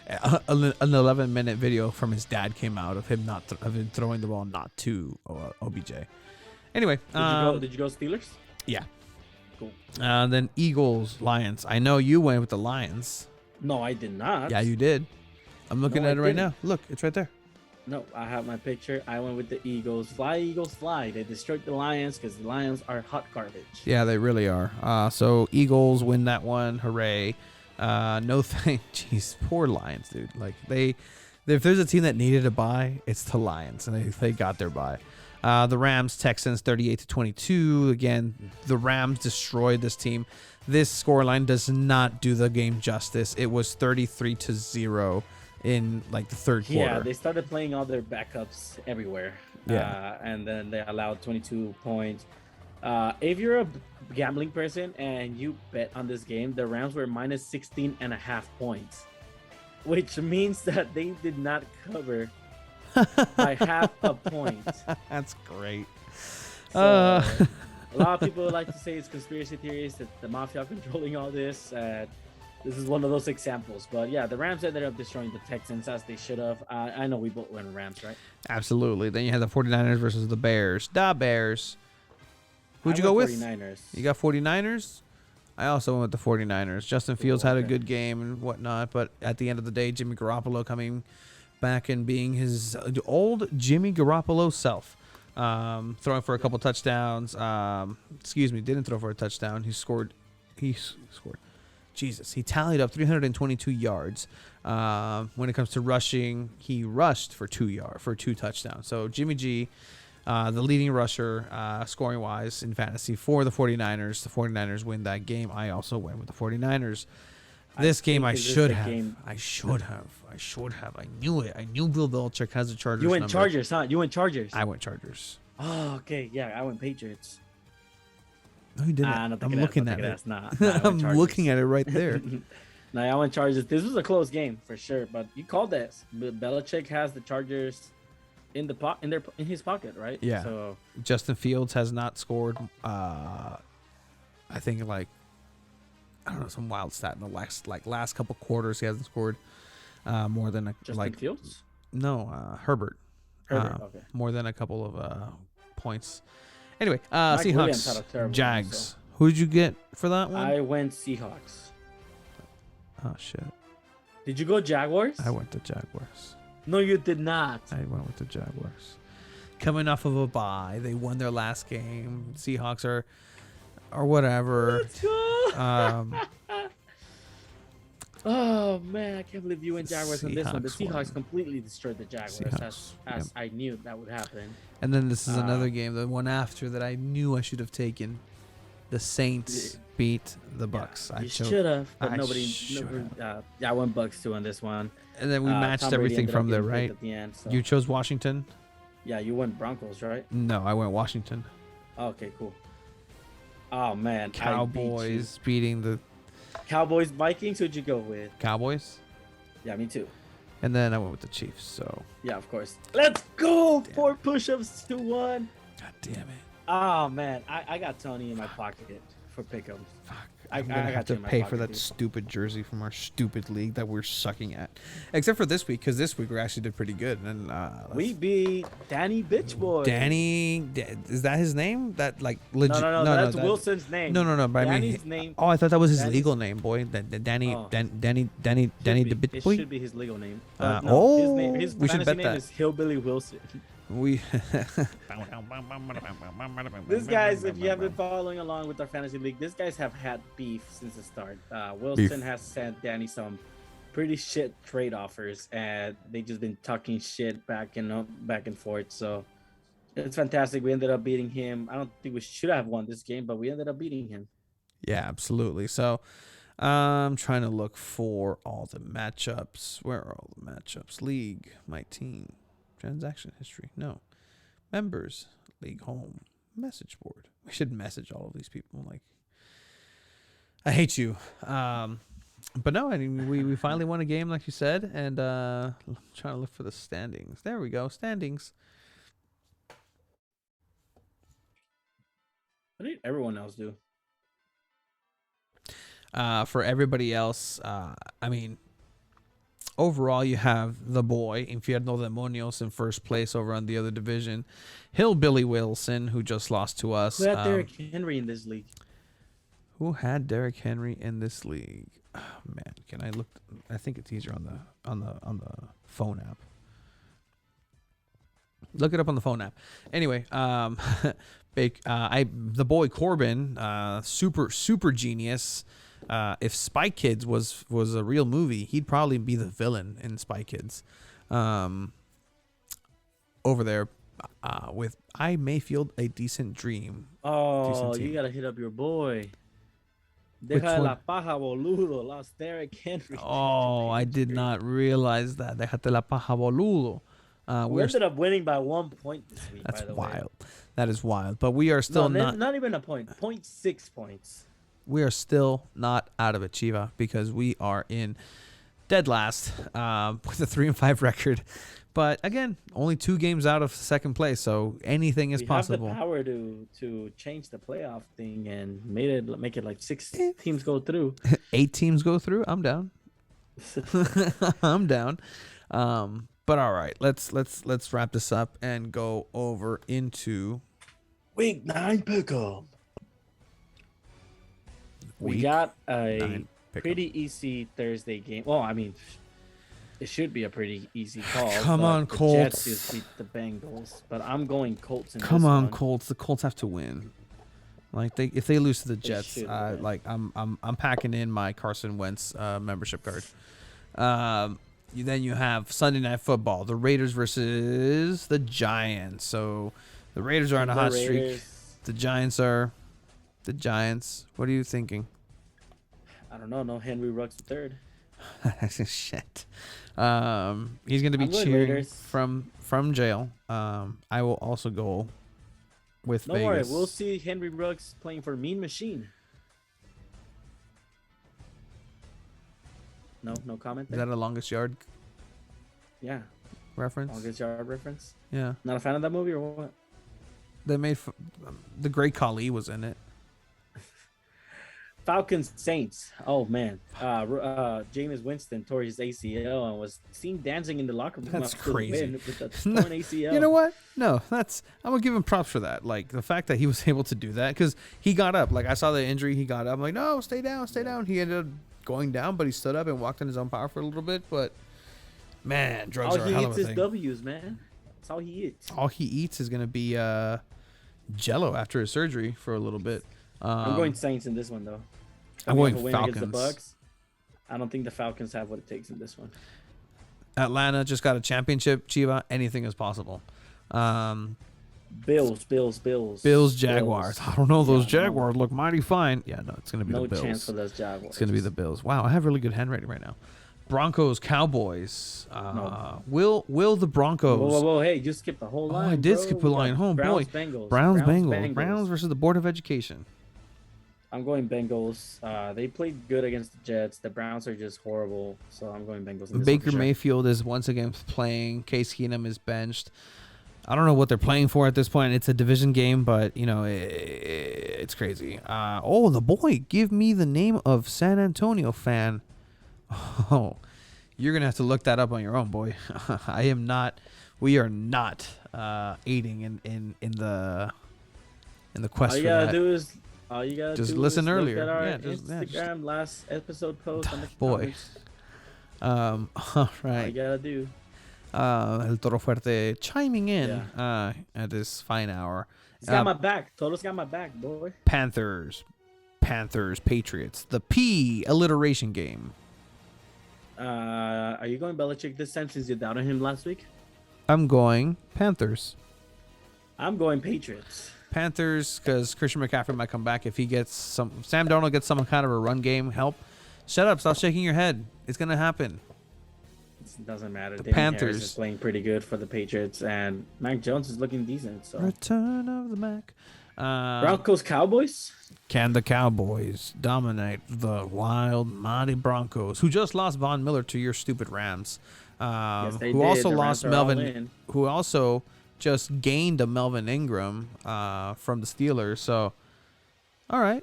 An 11-minute video from his dad came out of him of him throwing the ball not to OBJ. Anyway, did you go Steelers? yeah. Cool. Then Eagles, Lions. I know you went with the Lions. No, I did not. Yeah, you did. I'm looking No, at I it right didn't. now. Look, it's right there. No, I have my picture. I went with the Eagles. Fly, Eagles, fly. They destroyed the Lions because the Lions are hot garbage. Yeah, they really are. So Eagles win that one. Hooray. No thank. Jeez, poor Lions, dude. Like if there's a team that needed a bye, it's the Lions, and they got their bye. The Rams, Texans, 38-22. Again, the Rams destroyed this team. This scoreline does not do the game justice. It was 33-0 in like the third quarter. Yeah, they started playing all their backups everywhere. Yeah. And then they allowed 22 points. If you're a gambling person and you bet on this game, the Rams were minus 16.5 points, which means that they did not cover by half a point. That's great. So, a lot of people like to say it's conspiracy theories that the mafia controlling all this. This is one of those examples. But yeah, the Rams ended up destroying the Texans as they should have. I know we both went Rams, right? Absolutely. Then you have the 49ers versus the Bears. The Bears. Who'd I you go went with? 49ers. You got 49ers? I also went with the 49ers. Justin Fields had a okay. good game and whatnot, but at the end of the day, Jimmy Garoppolo coming back and being his old Jimmy Garoppolo self. Throwing for a couple touchdowns. Didn't throw for a touchdown. He scored. Jesus, he tallied up 322 yards. When it comes to rushing, he rushed for 2 touchdowns. So Jimmy G, the leading rusher, scoring wise in fantasy for the 49ers. The 49ers win that game. I also went with the 49ers. This game I think this is should the have. game- I should have. I knew it. I knew Bill Belichick has the Chargers. You went number. Chargers, huh? You went Chargers. I went Chargers. Oh, okay. Yeah, I went Patriots. No, you didn't. No te I'm creas, looking no at te it. creas. Nah, I went I'm Chargers. looking at it right there. No, I went Chargers. This was a close game for sure, but you called this. Belichick has the Chargers in his pocket, right? Yeah. So Justin Fields has not scored. I think like I don't know, some wild stat in the last couple quarters he hasn't scored more than Justin Fields. No, Herbert. Okay. More than a couple of points. Anyway, Mike Williams had a Seahawks, terrible Jags. game, so. Who did you get for that one? I went Seahawks. Oh shit! Did you go Jaguars? I went to Jaguars. No, you did not. I went with the Jaguars. Coming off of a bye, they won their last game. Seahawks are whatever. Let's go. Um, Oh man, I can't believe you went Jaguars on this one. The Seahawks Seahawks won. completely destroyed the Jaguars, Seahawks, as I knew that would happen. and then this is another game, the one after that I knew I should have taken. The Saints beat the Bucks. You should have, but I nobody. should Yeah, I went Bucks too on this one. And then we matched Tom Brady everything ended up from there, getting picked right? At the end, so. You chose Washington? Yeah, you went Broncos, right? No, I went Washington. Okay, cool. Oh man, Cowboys beating the Cowboys, Vikings. Who'd you go with? Cowboys, Yeah, me too. and then I went with the Chiefs. So, Yeah, of course. Let's go. 4 push-ups to 1. God damn it! Oh man, I got Tony in my pocket for pick'em. Fuck. I I'm gonna have got to you in my pay for pocket, that dude. stupid jersey from our stupid league that we're sucking at. Except for this week, because this week we actually did pretty good. And We beat Danny Bitch Boy. Is that his name? That like legit? No, that's Wilson's name. No. But I mean, Danny's name. oh, I thought that was his Danny's- legal name, boy. Danny, Oh. Danny, the bitch It boy. should be his legal name. His we should fantasy bet name that. is Hillbilly Wilson. We. This guys, if you have been following along with our fantasy league, these guys have had beef since the start. Wilson has sent Danny some pretty shit trade offers, and they just been talking shit back and forth. So it's fantastic. We ended up beating him. I don't think we should have won this game, but we ended up beating him. Yeah, absolutely. So I'm trying to look for all the matchups. Where are all the matchups? League, my team, transaction history. No. Members, league home, message board. We should message all of these people. Like, I hate you. But no, I mean, we finally won a game, like you said, and I'm trying to look for the standings. There we go, standings. What did everyone else do? For everybody else, I mean, overall, you have the boy, Infierno Demonios, in first place over on the other division. Hillbilly Wilson, who just lost to us. Who had Derrick Henry in this league? Who had Derrick Henry in this league? Oh, man, can I look? I think it's easier on the phone app. Look it up on the phone app. Anyway, the boy Corbin, super genius. If Spy Kids was a real movie, he'd probably be the villain in Spy Kids. Over there, with I Mayfield, a decent dream. Oh, Decent team. you gotta hit up your boy. Which Deja la one? paja, boludo. Lost Derrick Henry. Oh, I did not realize that. Déjate la paja, boludo. We ended up winning by 1 point this week. That's by the wild. Way. That is wild. But we are still not even a point. 0.6 points. We are still not out of it, Chiva, because we are in dead last with a 3-5 record. But again, only 2 games out of second place, so anything is possible. We have the power to change the playoff thing and make it like 6 teams go through. 8 teams go through. I'm down. I'm down. But all right, let's wrap this up and go over into Week 9 pick'em. We Week got a 9 pick'em. pretty easy Thursday game. Well, I mean, it should be a pretty easy call. Come but on, the Colts. Jets just beat the Bengals, but I'm going Colts in Come this on, one. Colts. The Colts have to win. Like if they lose to the Jets, should win. I'm packing in my Carson Wentz membership card. Then you have Sunday Night Football, the Raiders versus the Giants. So the Raiders are on a The hot streak. Raiders. The Giants are the Giants. What are you thinking? I don't know. No Henry Ruggs III. Shit. He's going to be I'm going cheering Raiders. from jail. I will also go with Don't worry, Vegas. we'll see Henry Ruggs playing for Mean Machine. No comment Is there? that a longest yard Yeah, reference? longest yard reference. Yeah. Not a fan of that movie or what? They made the Great Khali was in it. Falcons Saints. Oh man, Jameis Winston tore his ACL and was seen dancing in the locker room. That's after the crazy. win with a torn ACL. You know what? No, I'm gonna give him props for that. Like the fact that he was able to do that because he got up. Like I saw the injury, he got up. I'm like, no, stay down. He ended up going down, but he stood up and walked in his own power for a little bit. But man, drugs All are a he hell eats of a is thing. W's, man. That's all he eats. All he eats is gonna be Jello after his surgery for a little bit. I'm going Saints in this one though. I'm Coming going off a win against the Falcons. Bucks. I don't think the Falcons have what it takes in this one. Atlanta just got a championship. Chiva, anything is possible. Bills. Bills, Jaguars. I don't know. Those Yeah, no. Jaguars look mighty fine. Yeah, no, it's gonna be No the Bills. chance for those Jaguars. It's gonna be the Bills. Wow, I have really good handwriting right now. Broncos, Cowboys. No. Will the Broncos? Whoa! Hey, you skipped the whole line. I did bro. skip a line. Oh, Browns, boy. Bengals. Browns, Bengals. Bengals. Browns versus the Board of Education. I'm going Bengals. They played good against the Jets. The Browns are just horrible, so I'm going Bengals. In this Baker one for sure. Mayfield is once again playing. Case Keenum is benched. I don't know what they're playing for at this point. It's a division game, but you know it's crazy. The boy, give me the name of San Antonio fan. Oh, you're gonna have to look that up on your own, boy. I am not. We are not aiding in the quest All you for gotta that. do is Just listen is earlier. Look at our Yeah, just- Instagram last episode post on the Boy. comments. All All you right. gotta do. El Toro Fuerte chiming in at this fine hour. He's got my back. Toto's got my back, boy. Panthers, Patriots. The P alliteration game. Are you going Belichick this time since you doubted him last week? I'm going Panthers. I'm going Patriots. Panthers, because Christian McCaffrey might come back if he gets some. Sam Darnold gets some kind of a run game help. Shut up! Stop shaking your head. It's gonna happen. It doesn't matter. The Damian Harris Panthers. is playing pretty good for the Patriots, and Mac Jones is looking decent. So Return of the Mac. Broncos, Cowboys. Can the Cowboys dominate the wild, mighty Broncos, who just lost Von Miller to your stupid Rams? Yes, they Who did. also The lost Rams are all Melvin? in. Who also just gained a Melvin Ingram from the Steelers. So, all right.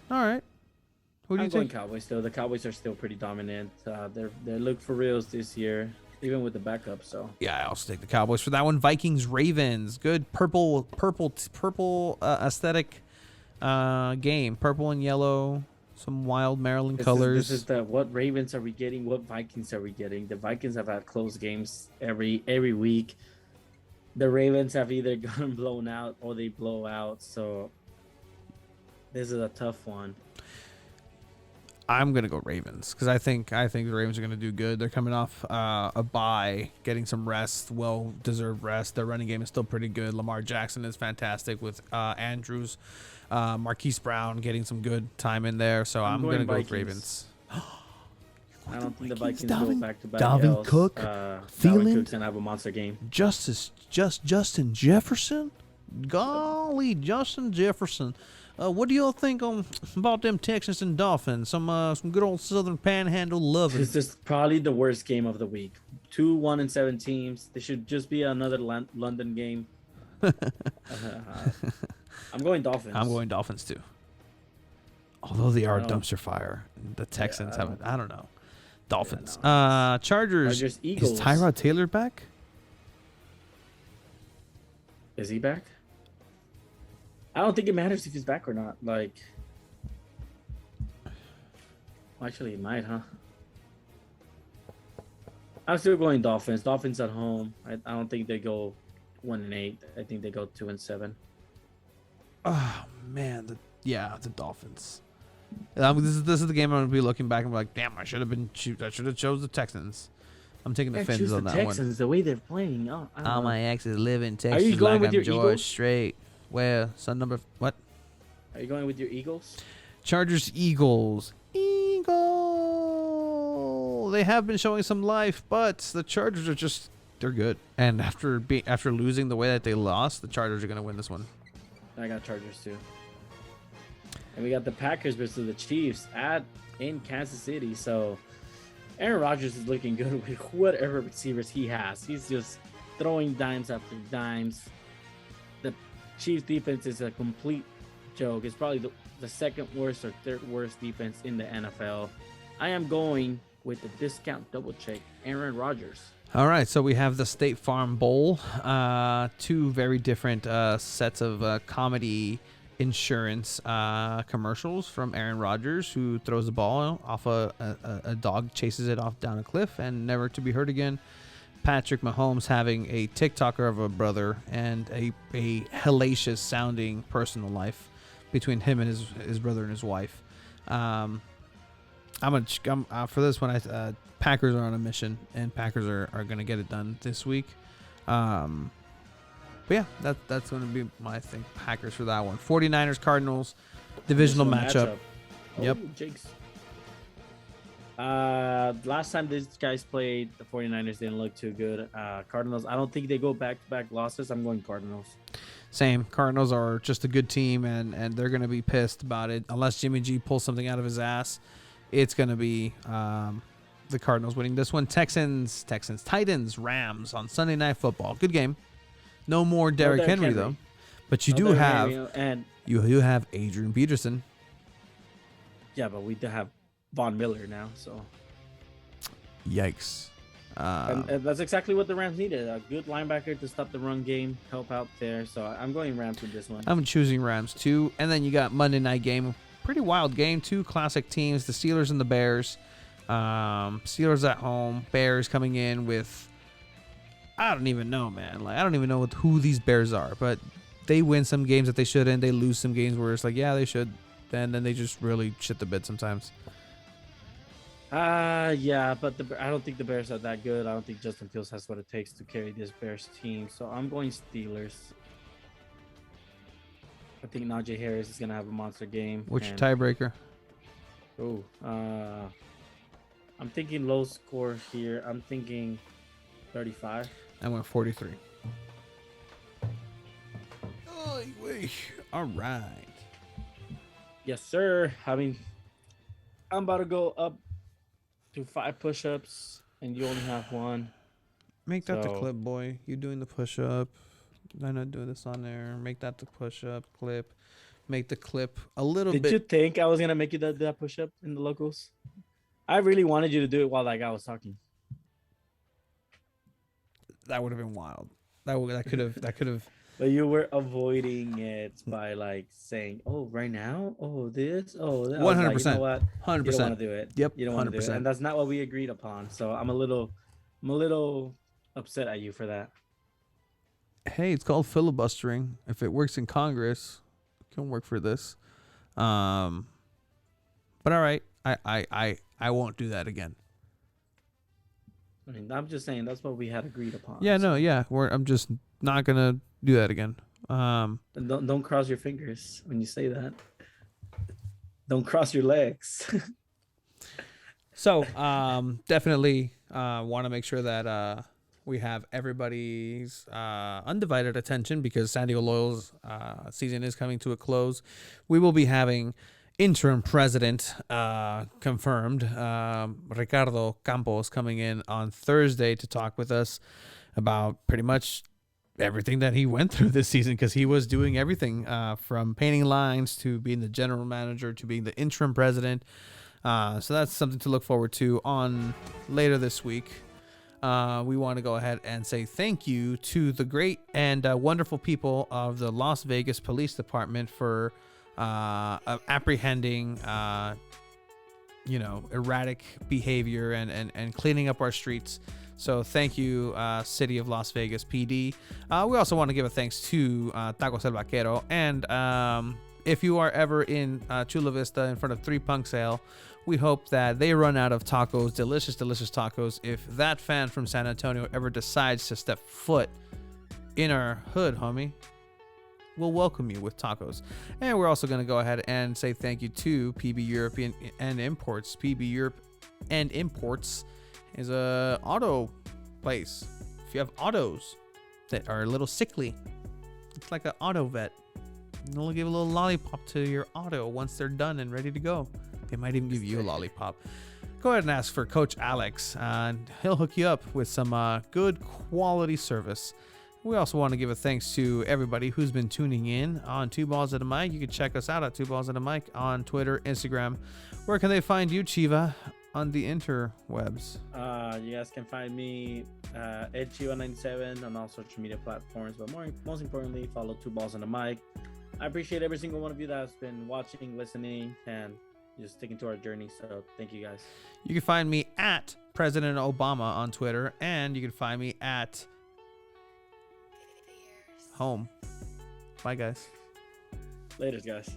Who do I'm you going think? Cowboys still. The Cowboys are still pretty dominant. They look for reals this year, even with the backup. So Yeah, I also take the Cowboys for that one. Vikings, Ravens. Good purple aesthetic game. Purple and yellow. Some wild Maryland colors. This is the what Ravens are we getting? What Vikings are we getting? The Vikings have had close games every week. The Ravens have either gotten blown out or they blow out. So this is a tough one. I'm gonna go Ravens because I think the Ravens are gonna do good. They're coming off a bye, getting some rest, well-deserved rest. Their running game is still pretty good. Lamar Jackson is fantastic with Andrews, Marquise Brown getting some good time in there. So I'm gonna go with Vikings. Ravens. I don't think the Vikings? Vikings go Dalvin- back to back. Dalvin Cook? Dalvin Thielen? Cook's gonna have a monster game. Justin Jefferson? Golly, Justin Jefferson. What do y'all think about them Texans and Dolphins? Some good old Southern Panhandle loving. This is probably the worst game of the week. 2 1-7 teams. They should just be another London game. I'm going Dolphins. I'm going Dolphins too. Although they are I don't- dumpster fire, the Texans I haven't. I don't know. Dolphins. no. Chargers. Chargers, Is Eagles. Tyrod Taylor back? Is he back? I don't think it matters if he's back or not. Like, actually, it might, huh? I'm still going Dolphins. Dolphins at home. I don't think they go 1-8. I think they go 2-7. Oh man, the Dolphins. This is the game I'm gonna be looking back and be like, damn, I should have chose the Texans. I'm taking the Fins on that Texans, the way they're playing. Oh, I don't one. All know. my exes live in Texas going like with I'm your George Eagles? Strait. Well, son number what? Are you going with your Eagles? Chargers, Eagles. They have been showing some life, but the Chargers are they're good. And after losing the way that they lost, the Chargers are going to win this one. I got Chargers too. And we got the Packers versus the Chiefs in Kansas City. So Aaron Rodgers is looking good with whatever receivers he has. He's just throwing dimes after dimes. The Chiefs defense is a complete joke. It's probably the second worst or third worst defense in the NFL. I am going with the discount double check, Aaron Rodgers. All right, so we have the State Farm Bowl. Two very different sets of comedy insurance commercials from Aaron Rodgers, who throws the ball off a dog, chases it off down a cliff, and never to be heard again. Patrick Mahomes having a TikToker of a brother and a hellacious sounding personal life between him and his brother and his wife. For this one, Packers are on a mission, and Packers are going to get it done this week. But yeah, that's going to be my thing. Packers for that one. 49ers, Cardinals, divisional matchup. Yep. Jakes. Last time these guys played, the 49ers didn't look too good. Cardinals, I don't think they go back-to-back losses. I'm going Cardinals. Same. Cardinals are just a good team, and they're going to be pissed about it. Unless Jimmy G pulls something out of his ass, it's going to be the Cardinals winning this one. Texans, Titans, Rams on Sunday Night Football. Good game. No more Derrick Henry, though. But you do have you have Adrian Peterson. Yeah, but we do have Von Miller now, so. Yikes. And that's exactly what the Rams needed. A good linebacker to stop the run game, help out there. So I'm going Rams with this one. I'm choosing Rams, too. And then you got Monday night game. Pretty wild game. Two classic teams, the Steelers and the Bears. Steelers at home. Bears coming in with, I don't even know, man. I don't even know who these Bears are. But they win some games that they shouldn't. They lose some games where it's yeah, they should. And then they just really shit the bed sometimes. Yeah, but I don't think the Bears are that good. I don't think Justin Fields has what it takes to carry this Bears team. So I'm going Steelers. I think Najee Harris is gonna have a monster game. What's your tiebreaker? Oh, I'm thinking low score here. I'm thinking 35. I went 43. All right. Yes, sir. I'm about to go up to 5 push-ups, and you only have 1. Make that the clip, boy. You doing the push-up. I'm not doing this on there. Make that the push-up clip. Make the clip a little bit. Did you think I was going to make you that push-up in the locals? I really wanted you to do it while that guy was talking. That would have been wild. That could have. But you were avoiding it by saying, "Oh, right now, oh this, oh that." 100%. You know what? 100%. You don't want to do it. Yep. You don't want to do it, and that's not what we agreed upon. So I'm a little upset at you for that. Hey, it's called filibustering. If it works in Congress, it can work for this. But all right, I won't do that again. I mean, I'm just saying that's what we had agreed upon. Yeah, no, yeah. I'm just not gonna do that again. And don't cross your fingers when you say that. Don't cross your legs. So definitely want to make sure that we have everybody's undivided attention, because San Diego Loyal's season is coming to a close. We will be having interim president confirmed, Ricardo Campos, coming in on Thursday to talk with us about pretty much everything that he went through this season, because he was doing everything from painting lines to being the general manager to being the interim president. So that's something to look forward to on later this week. We want to go ahead and say thank you to the great and wonderful people of the Las Vegas Police Department for apprehending erratic behavior and cleaning up our streets. So thank you, City of Las Vegas PD. We also want to give a thanks to Tacos El Vaquero. And if you are ever in Chula Vista in front of Three Punks Ale, we hope that they run out of tacos, delicious tacos. If that fan from San Antonio ever decides to step foot in our hood, homie. will welcome you with tacos. And we're also going to go ahead and say thank you to PB European and Imports. PB Europe and Imports is a auto place. If you have autos that are a little sickly, it's like an auto vet. And they'll give a little lollipop to your auto once they're done and ready to go. They might even give you a lollipop. Go ahead and ask for Coach Alex, and he'll hook you up with some good quality service. We also want to give a thanks to everybody who's been tuning in on Two Balls at a Mic. You can check us out at Two Balls at a Mic on Twitter, Instagram. Where can they find you, Chiva, on the interwebs? You guys can find me at Chiva97 on all social media platforms, but most importantly, follow Two Balls on the Mic. I appreciate every single one of you that's been watching, listening, and just sticking to our journey. So thank you guys. You can find me at President Obama on Twitter, and you can find me at home. Bye, guys. Later, guys.